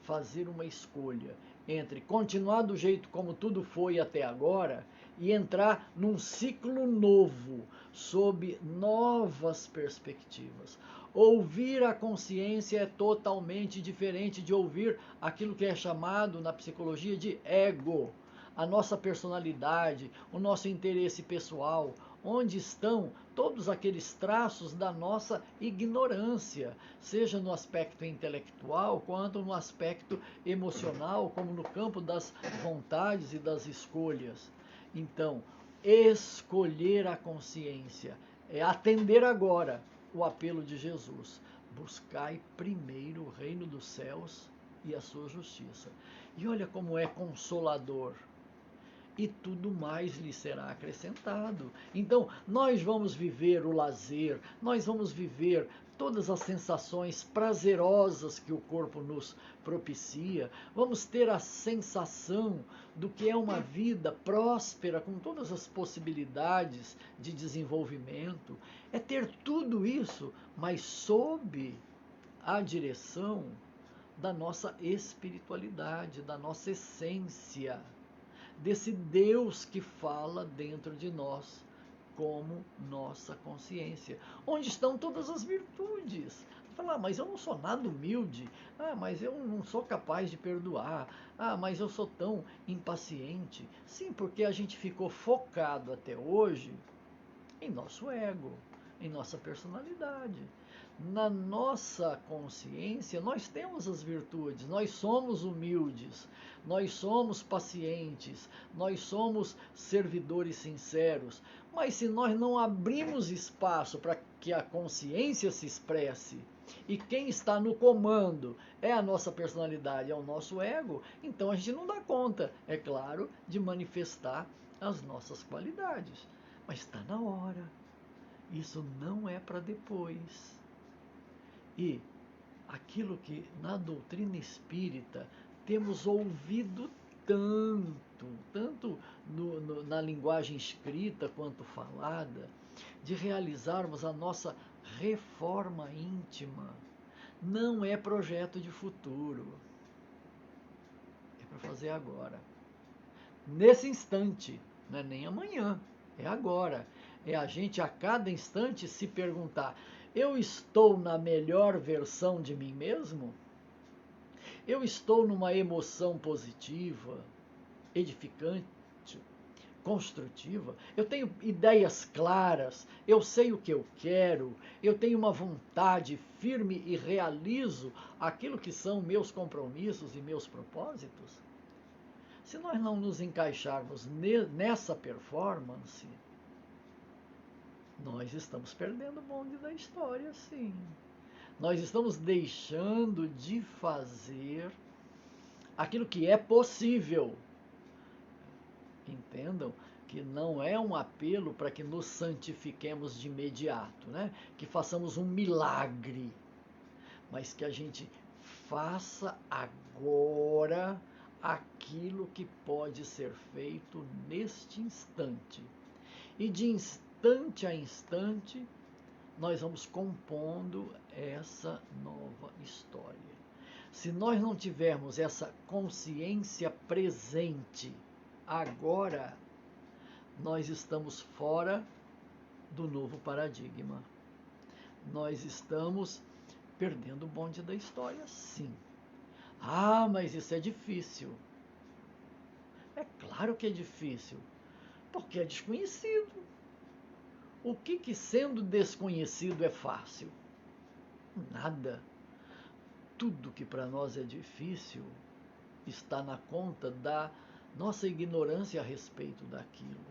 fazer uma escolha entre continuar do jeito como tudo foi até agora e entrar num ciclo novo, sob novas perspectivas. Ouvir a consciência é totalmente diferente de ouvir aquilo que é chamado na psicologia de ego, a nossa personalidade, o nosso interesse pessoal, onde estão todos aqueles traços da nossa ignorância, seja no aspecto intelectual, quanto no aspecto emocional, como no campo das vontades e das escolhas. Então, escolher a consciência é atender agora o apelo de Jesus. buscai primeiro o reino dos céus e a sua justiça. E olha como é consolador. E tudo mais lhe será acrescentado. Então, nós vamos viver o lazer, nós vamos viver todas as sensações prazerosas que o corpo nos propicia, vamos ter a sensação do que é uma vida próspera, com todas as possibilidades de desenvolvimento. É ter tudo isso, mas sob a direção da nossa espiritualidade, da nossa essência, desse Deus que fala dentro de nós como nossa consciência. Onde estão todas as virtudes? Falar, mas eu não sou nada humilde. Mas eu não sou capaz de perdoar. Mas eu sou tão impaciente. Sim, porque a gente ficou focado até hoje em nosso ego, em nossa personalidade. Na nossa consciência, nós temos as virtudes, nós somos humildes, nós somos pacientes, nós somos servidores sinceros. Mas se nós não abrimos espaço para que a consciência se expresse, e quem está no comando é a nossa personalidade, é o nosso ego, então a gente não dá conta, é claro, de manifestar as nossas qualidades. Mas está na hora. Isso não é para depois. E aquilo que na doutrina espírita temos ouvido tanto na linguagem escrita quanto falada, de realizarmos a nossa reforma íntima, não é projeto de futuro. É para fazer agora. Nesse instante, não é nem amanhã, é agora. É a gente a cada instante se perguntar: eu estou na melhor versão de mim mesmo? Eu estou numa emoção positiva, edificante, construtiva? Eu tenho ideias claras, eu sei o que eu quero, eu tenho uma vontade firme e realizo aquilo que são meus compromissos e meus propósitos? Se nós não nos encaixarmos nessa performance, nós estamos perdendo o bonde da história, sim. Nós estamos deixando de fazer aquilo que é possível. Entendam que não é um apelo para que nos santifiquemos de imediato, né? Que façamos um milagre, mas que a gente faça agora aquilo que pode ser feito neste instante. E de instante a instante, nós vamos compondo essa nova história. Se nós não tivermos essa consciência presente agora, nós estamos fora do novo paradigma. Nós estamos perdendo o bonde da história, sim. Mas isso é difícil. É claro que é difícil, porque é desconhecido. O que sendo desconhecido é fácil? Nada. Tudo que para nós é difícil está na conta da nossa ignorância a respeito daquilo.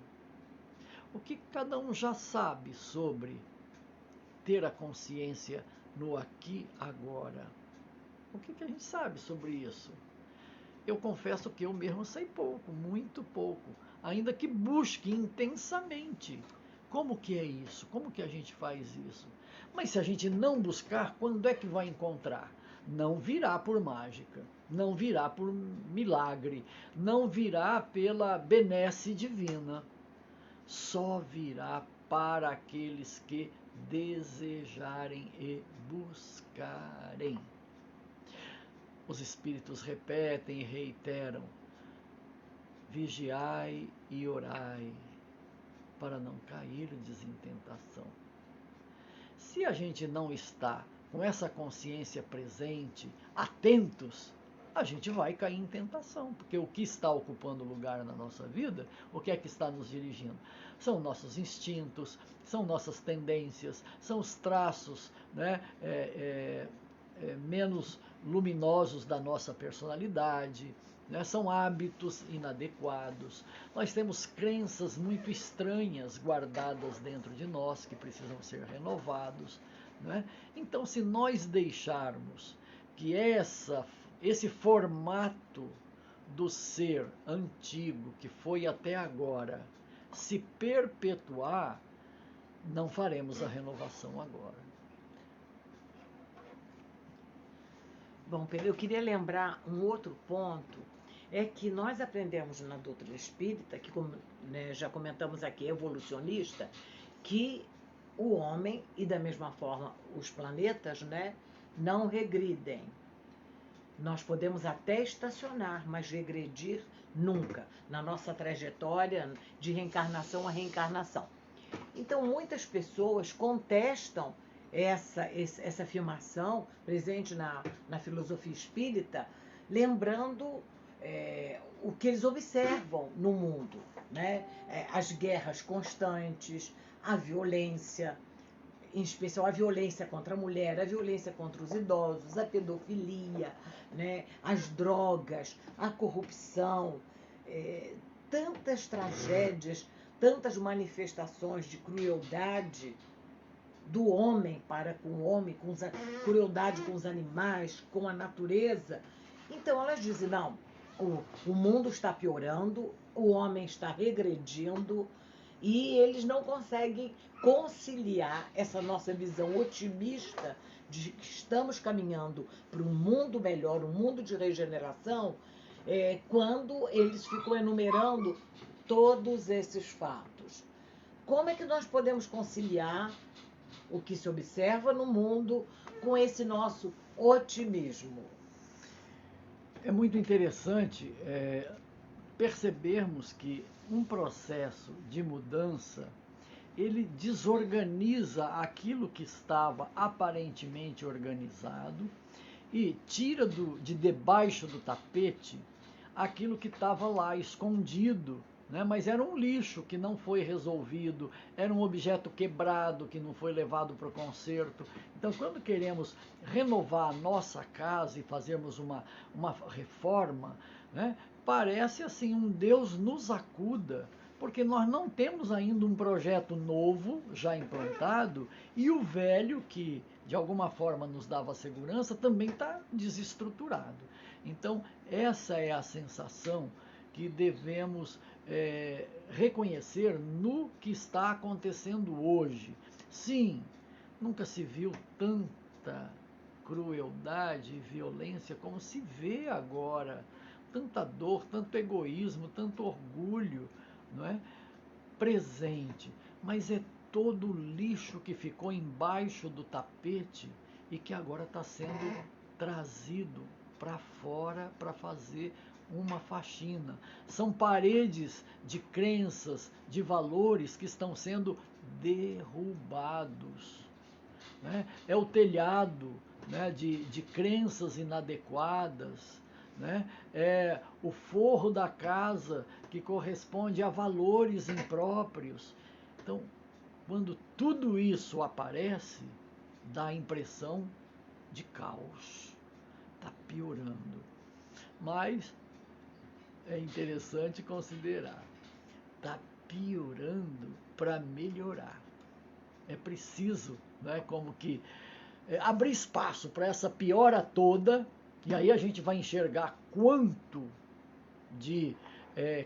O que cada um já sabe sobre ter a consciência no aqui agora? O que a gente sabe sobre isso? Eu confesso que eu mesmo sei pouco, muito pouco, ainda que busque intensamente. Como que é isso? Como que a gente faz isso? Mas se a gente não buscar, quando é que vai encontrar? Não virá por mágica, não virá por milagre, não virá pela benesse divina. Só virá para aqueles que desejarem e buscarem. Os espíritos repetem e reiteram: vigiai e orai, para não cairdes em tentação. Se a gente não está com essa consciência presente, atentos, a gente vai cair em tentação, porque o que está ocupando lugar na nossa vida, o que é que está nos dirigindo? São nossos instintos, são nossas tendências, são os traços, né, menos luminosos da nossa personalidade, né? São hábitos inadequados. Nós temos crenças muito estranhas guardadas dentro de nós que precisam ser renovados. né? Então, se nós deixarmos que esse formato do ser antigo, que foi até agora, se perpetuar, não faremos a renovação agora. Bom, Pedro, eu queria lembrar um outro ponto, é que nós aprendemos na doutrina espírita, que como, né, já comentamos aqui, é evolucionista, que o homem, e da mesma forma os planetas, né, não regridem. Nós podemos até estacionar, mas regredir nunca, na nossa trajetória de reencarnação a reencarnação. Então, muitas pessoas contestam essa afirmação presente na filosofia espírita, lembrando o que eles observam no mundo, né? As guerras constantes, a violência, em especial a violência contra a mulher, a violência contra os idosos, a pedofilia, né? As drogas, a corrupção, tantas tragédias, tantas manifestações de crueldade do homem para com o homem, crueldade com os animais, com a natureza. Então elas dizem, não, o mundo está piorando, o homem está regredindo, e eles não conseguem conciliar essa nossa visão otimista de que estamos caminhando para um mundo melhor, um mundo de regeneração, quando eles ficam enumerando todos esses fatos. Como é que nós podemos conciliar o que se observa no mundo com esse nosso otimismo? É muito interessante percebermos que um processo de mudança, ele desorganiza aquilo que estava aparentemente organizado e tira de debaixo do tapete aquilo que estava lá escondido, né? Mas era um lixo que não foi resolvido, era um objeto quebrado que não foi levado para o conserto. Então, quando queremos renovar a nossa casa e fazermos uma reforma, né, parece assim, um Deus nos acuda, porque nós não temos ainda um projeto novo já implantado e o velho, que de alguma forma nos dava segurança, também está desestruturado. Então, essa é a sensação que devemos reconhecer no que está acontecendo hoje. Sim, nunca se viu tanta crueldade e violência como se vê agora. Tanta dor, tanto egoísmo, tanto orgulho, não é? Presente. Mas é todo o lixo que ficou embaixo do tapete e que agora está sendo trazido para fora para fazer uma faxina. São paredes de crenças, de valores que estão sendo derrubados. Né? É o telhado, né, de crenças inadequadas. Né? É o forro da casa que corresponde a valores impróprios. Então, quando tudo isso aparece, dá a impressão de caos. Está piorando. Mas é interessante considerar, está piorando para melhorar. É preciso, né, como que abrir espaço para essa piora toda, e aí a gente vai enxergar quanto de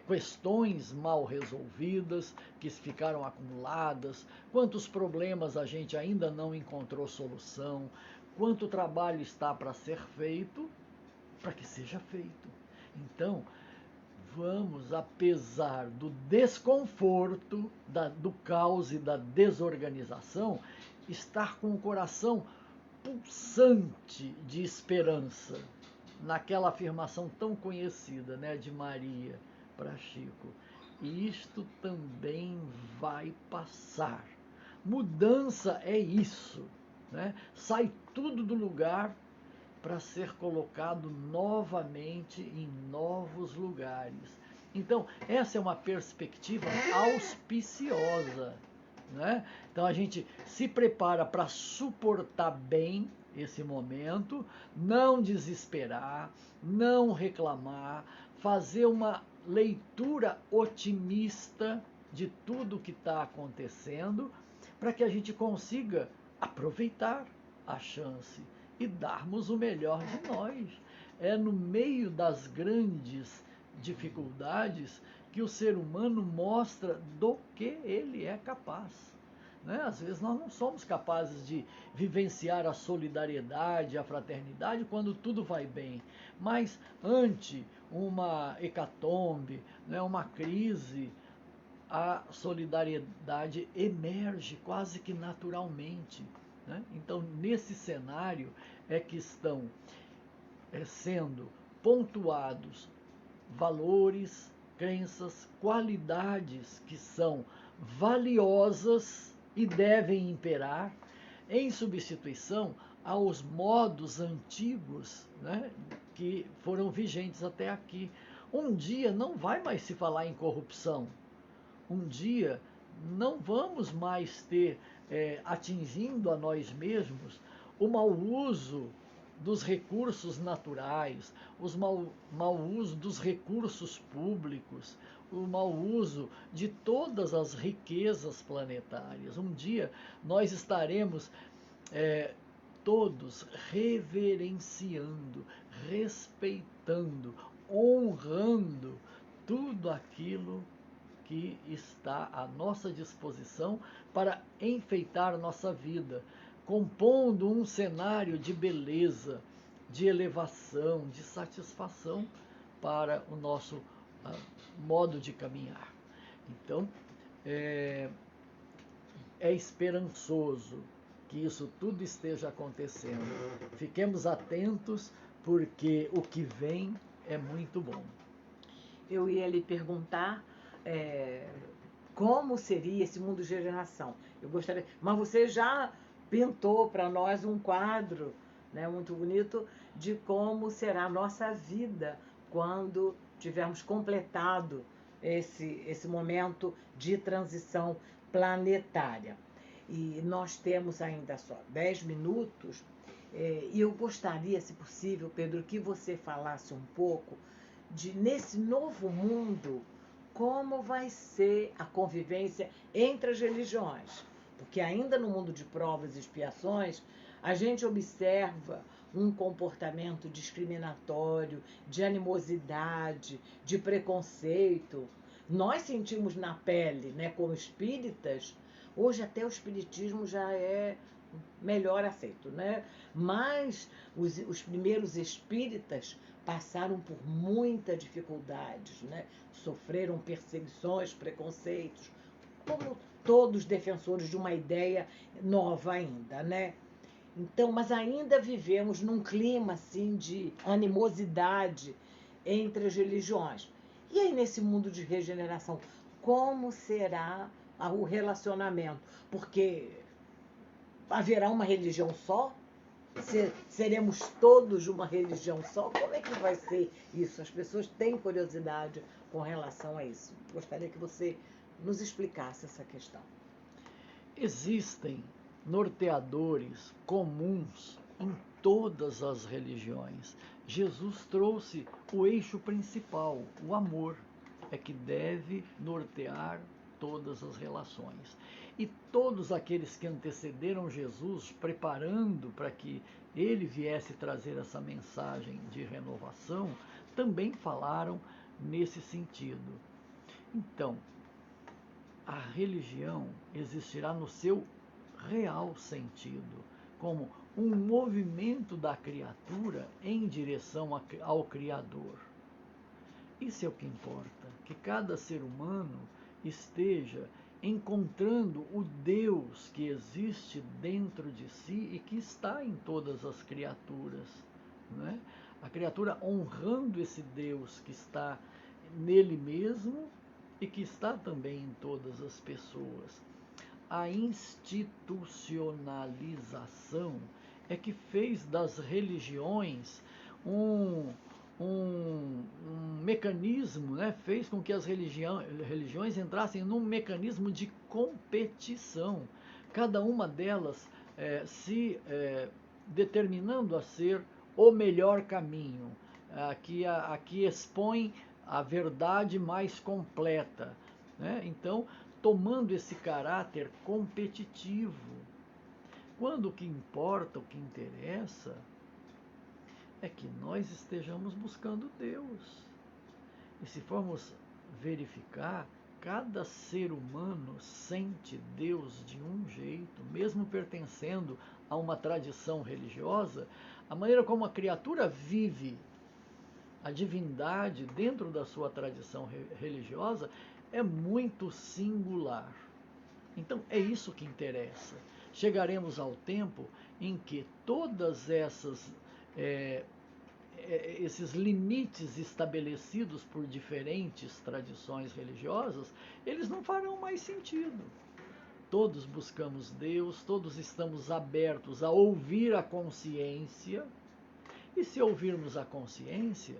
questões mal resolvidas, que ficaram acumuladas, quantos problemas a gente ainda não encontrou solução, quanto trabalho está para ser feito, para que seja feito. Então, vamos, apesar do desconforto, do caos e da desorganização, estar com o coração pulsante de esperança, naquela afirmação tão conhecida, né, de Maria para Chico. E isto também vai passar. Mudança é isso, né? Sai tudo do lugar para ser colocado novamente em novos lugares. Então, essa é uma perspectiva auspiciosa, né? Então, a gente se prepara para suportar bem esse momento, não desesperar, não reclamar, fazer uma leitura otimista de tudo que está acontecendo, para que a gente consiga aproveitar a chance e darmos o melhor de nós. É no meio das grandes dificuldades que o ser humano mostra do que ele é capaz. Né? Às vezes nós não somos capazes de vivenciar a solidariedade, a fraternidade quando tudo vai bem, mas ante uma hecatombe, né, uma crise, a solidariedade emerge quase que naturalmente. Né? Então, nesse cenário é que estão sendo pontuados valores, crenças, qualidades que são valiosas e devem imperar, em substituição aos modos antigos, né, que foram vigentes até aqui. Um dia não vai mais se falar em corrupção. Um dia não vamos mais ter atingindo a nós mesmos o mau uso dos recursos naturais, o mau uso dos recursos públicos, o mau uso de todas as riquezas planetárias. Um dia nós estaremos todos reverenciando, respeitando, honrando tudo aquilo que está à nossa disposição para enfeitar nossa vida, compondo um cenário de beleza, de elevação, de satisfação para o nosso modo de caminhar. Então, é esperançoso que isso tudo esteja acontecendo. Fiquemos atentos, porque o que vem é muito bom. Eu ia lhe perguntar como seria esse mundo de regeneração. Eu gostaria, mas você já pintou para nós um quadro, né, muito bonito de como será a nossa vida quando tivermos completado esse momento de transição planetária. E nós temos ainda só 10 minutos, e eu gostaria, se possível, Pedro, que você falasse um pouco de, nesse novo mundo, como vai ser a convivência entre as religiões. Porque ainda no mundo de provas e expiações, a gente observa um comportamento discriminatório, de animosidade, de preconceito. Nós sentimos na pele, né, como espíritas, hoje até o espiritismo já é melhor aceito, né? Mas os primeiros espíritas passaram por muitas dificuldades, né? Sofreram perseguições, preconceitos, como todos defensores de uma ideia nova ainda, né? Então, mas ainda vivemos num clima assim de animosidade entre as religiões. E aí, nesse mundo de regeneração, como será o relacionamento? Porque haverá uma religião só? Seremos todos uma religião só? Como é que vai ser isso? As pessoas têm curiosidade com relação a isso. Gostaria que você nos explicasse essa questão. Existem norteadores comuns em todas as religiões. Jesus trouxe o eixo principal, o amor, é que deve nortear todas as relações. E todos aqueles que antecederam Jesus, preparando para que ele viesse trazer essa mensagem de renovação, também falaram nesse sentido. Então, a religião existirá no seu real sentido, como um movimento da criatura em direção ao Criador. Isso é o que importa, que cada ser humano esteja encontrando o Deus que existe dentro de si e que está em todas as criaturas. Não é? A criatura honrando esse Deus que está nele mesmo e que está também em todas as pessoas. A institucionalização é que fez das religiões um mecanismo, né? Fez com que as religiões entrassem num mecanismo de competição, cada uma delas se determinando a ser o melhor caminho, aqui expõe a verdade mais completa, né? Então, tomando esse caráter competitivo. quando o que importa, o que interessa, é que nós estejamos buscando Deus. E se formos verificar, cada ser humano sente Deus de um jeito, mesmo pertencendo a uma tradição religiosa, a maneira como a criatura vive a divindade dentro da sua tradição religiosa é muito singular. Então é isso que interessa. Chegaremos ao tempo em que todas esses limites estabelecidos por diferentes tradições religiosas, eles não farão mais sentido. Todos buscamos Deus, todos estamos abertos a ouvir a consciência, e se ouvirmos a consciência,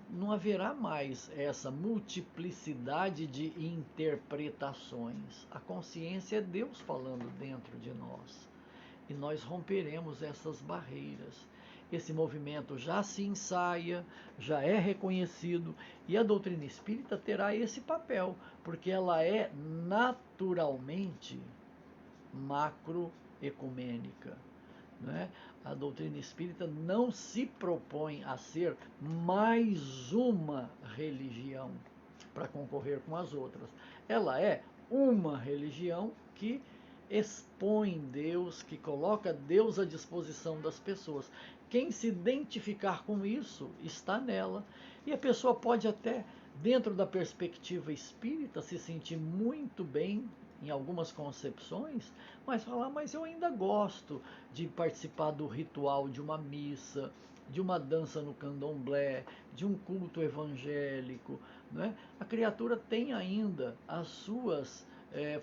não haverá mais essa multiplicidade de interpretações. A consciência é Deus falando dentro de nós, e nós romperemos essas barreiras. Esse movimento já se ensaia, já é reconhecido, e a doutrina espírita terá esse papel, porque ela é naturalmente macroecumênica, né? A doutrina espírita não se propõe a ser mais uma religião para concorrer com as outras. Ela é uma religião que expõe Deus, que coloca Deus à disposição das pessoas. Quem se identificar com isso está nela. E a pessoa pode até, dentro da perspectiva espírita, se sentir muito bem em algumas concepções, mas falar, mas eu ainda gosto de participar do ritual de uma missa, de uma dança no candomblé, de um culto evangélico, né? A criatura tem ainda as suas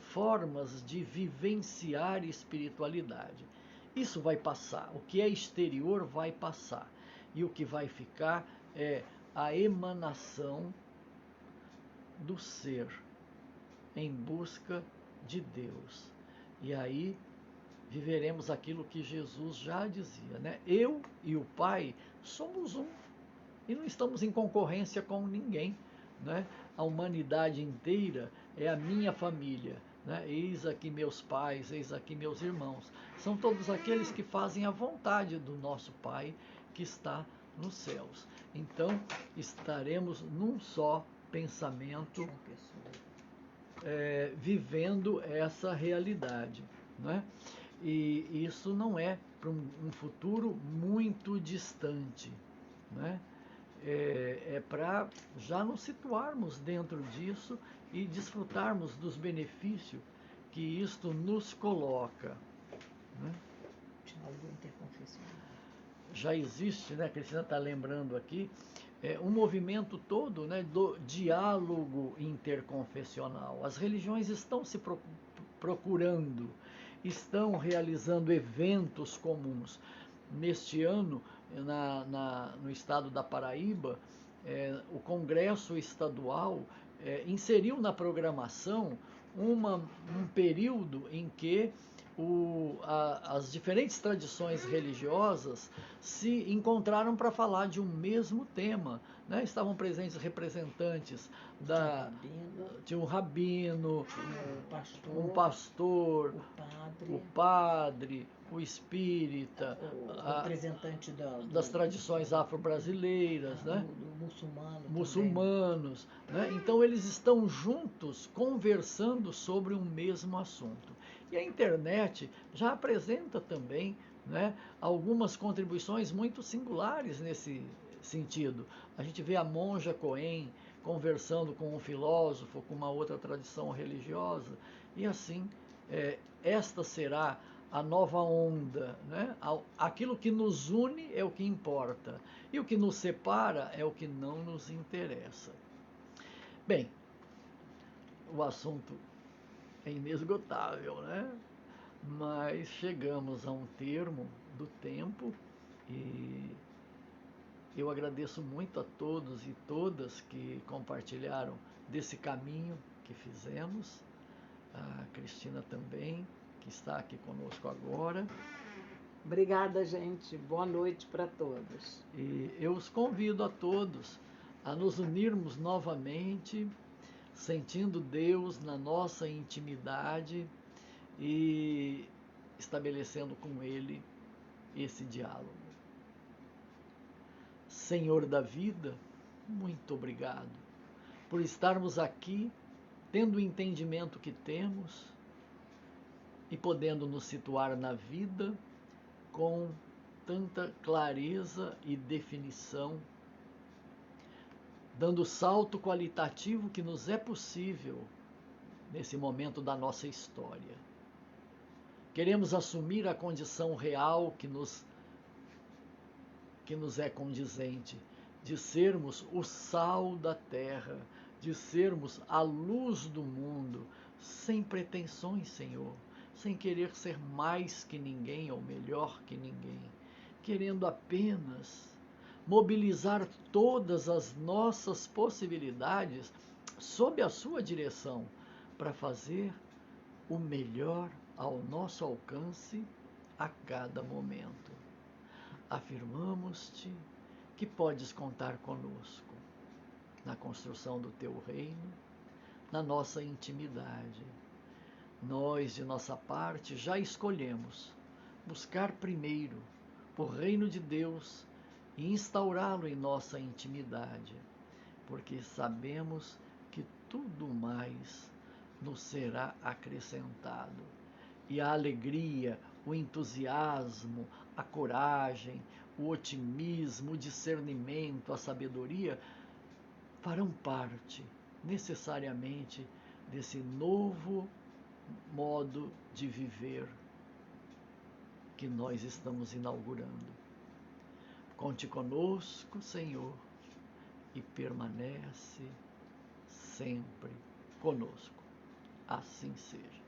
formas de vivenciar espiritualidade. Isso vai passar, o que é exterior vai passar, e o que vai ficar é a emanação do ser em busca de Deus. E aí viveremos aquilo que Jesus já dizia, né? Eu e o Pai somos um, e não estamos em concorrência com ninguém, né? A humanidade inteira é a minha família, né? Eis aqui meus pais, eis aqui meus irmãos. São todos aqueles que fazem a vontade do nosso Pai que está nos céus. Então estaremos num só pensamento, vivendo essa realidade, né? E isso não é para um futuro muito distante, né? É para já nos situarmos dentro disso e desfrutarmos dos benefícios que isto nos coloca, né? Diálogo interconfessional. Já existe, né? A Cristina está lembrando aqui, um movimento todo, né, do diálogo interconfessional. As religiões estão se procurando, estão realizando eventos comuns. Neste ano, no estado da Paraíba, o Congresso Estadual inseriu na programação um período em que as diferentes tradições religiosas se encontraram para falar de um mesmo tema, né? Estavam presentes representantes tinha um rabino, um pastor, o padre, o espírita, o representante das tradições afro-brasileiras, né? Muçulmanos, né? Então eles estão juntos conversando sobre um mesmo assunto. E a internet já apresenta também, né, algumas contribuições muito singulares nesse sentido. A gente vê a monja Cohen conversando com um filósofo, com uma outra tradição religiosa, e assim, esta será a nova onda, né? Aquilo que nos une é o que importa, e o que nos separa é o que não nos interessa. Bem, o assunto é inesgotável, né? Mas chegamos a um termo do tempo, e eu agradeço muito a todos e todas que compartilharam desse caminho que fizemos, a Cristina também, que está aqui conosco agora. Obrigada, gente. Boa noite para todos. E eu os convido a todos a nos unirmos novamente, sentindo Deus na nossa intimidade e estabelecendo com Ele esse diálogo. Senhor da vida, muito obrigado por estarmos aqui, tendo o entendimento que temos e podendo nos situar na vida com tanta clareza e definição, dando o salto qualitativo que nos é possível nesse momento da nossa história. Queremos assumir a condição real que nos é condizente, de sermos o sal da terra, de sermos a luz do mundo, sem pretensões, Senhor, sem querer ser mais que ninguém ou melhor que ninguém, querendo apenas mobilizar todas as nossas possibilidades sob a sua direção para fazer o melhor ao nosso alcance a cada momento. Afirmamos-te que podes contar conosco na construção do teu reino, na nossa intimidade. Nós, de nossa parte, já escolhemos buscar primeiro o reino de Deus e instaurá-lo em nossa intimidade, porque sabemos que tudo mais nos será acrescentado. E a alegria, o entusiasmo, a coragem, o otimismo, o discernimento, a sabedoria farão parte necessariamente desse novo modo de viver que nós estamos inaugurando. Conte conosco, Senhor, e permanece sempre conosco. Assim seja.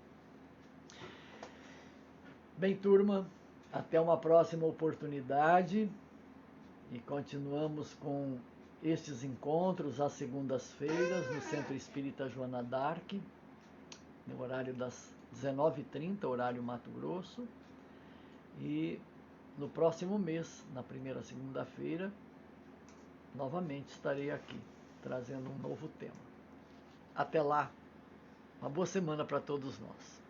Bem, turma, até uma próxima oportunidade e continuamos com estes encontros às segundas-feiras no Centro Espírita Joana d'Arc, no horário das 19h30, horário Mato Grosso, e no próximo mês, na primeira segunda-feira, novamente estarei aqui, trazendo um novo tema. Até lá, uma boa semana para todos nós.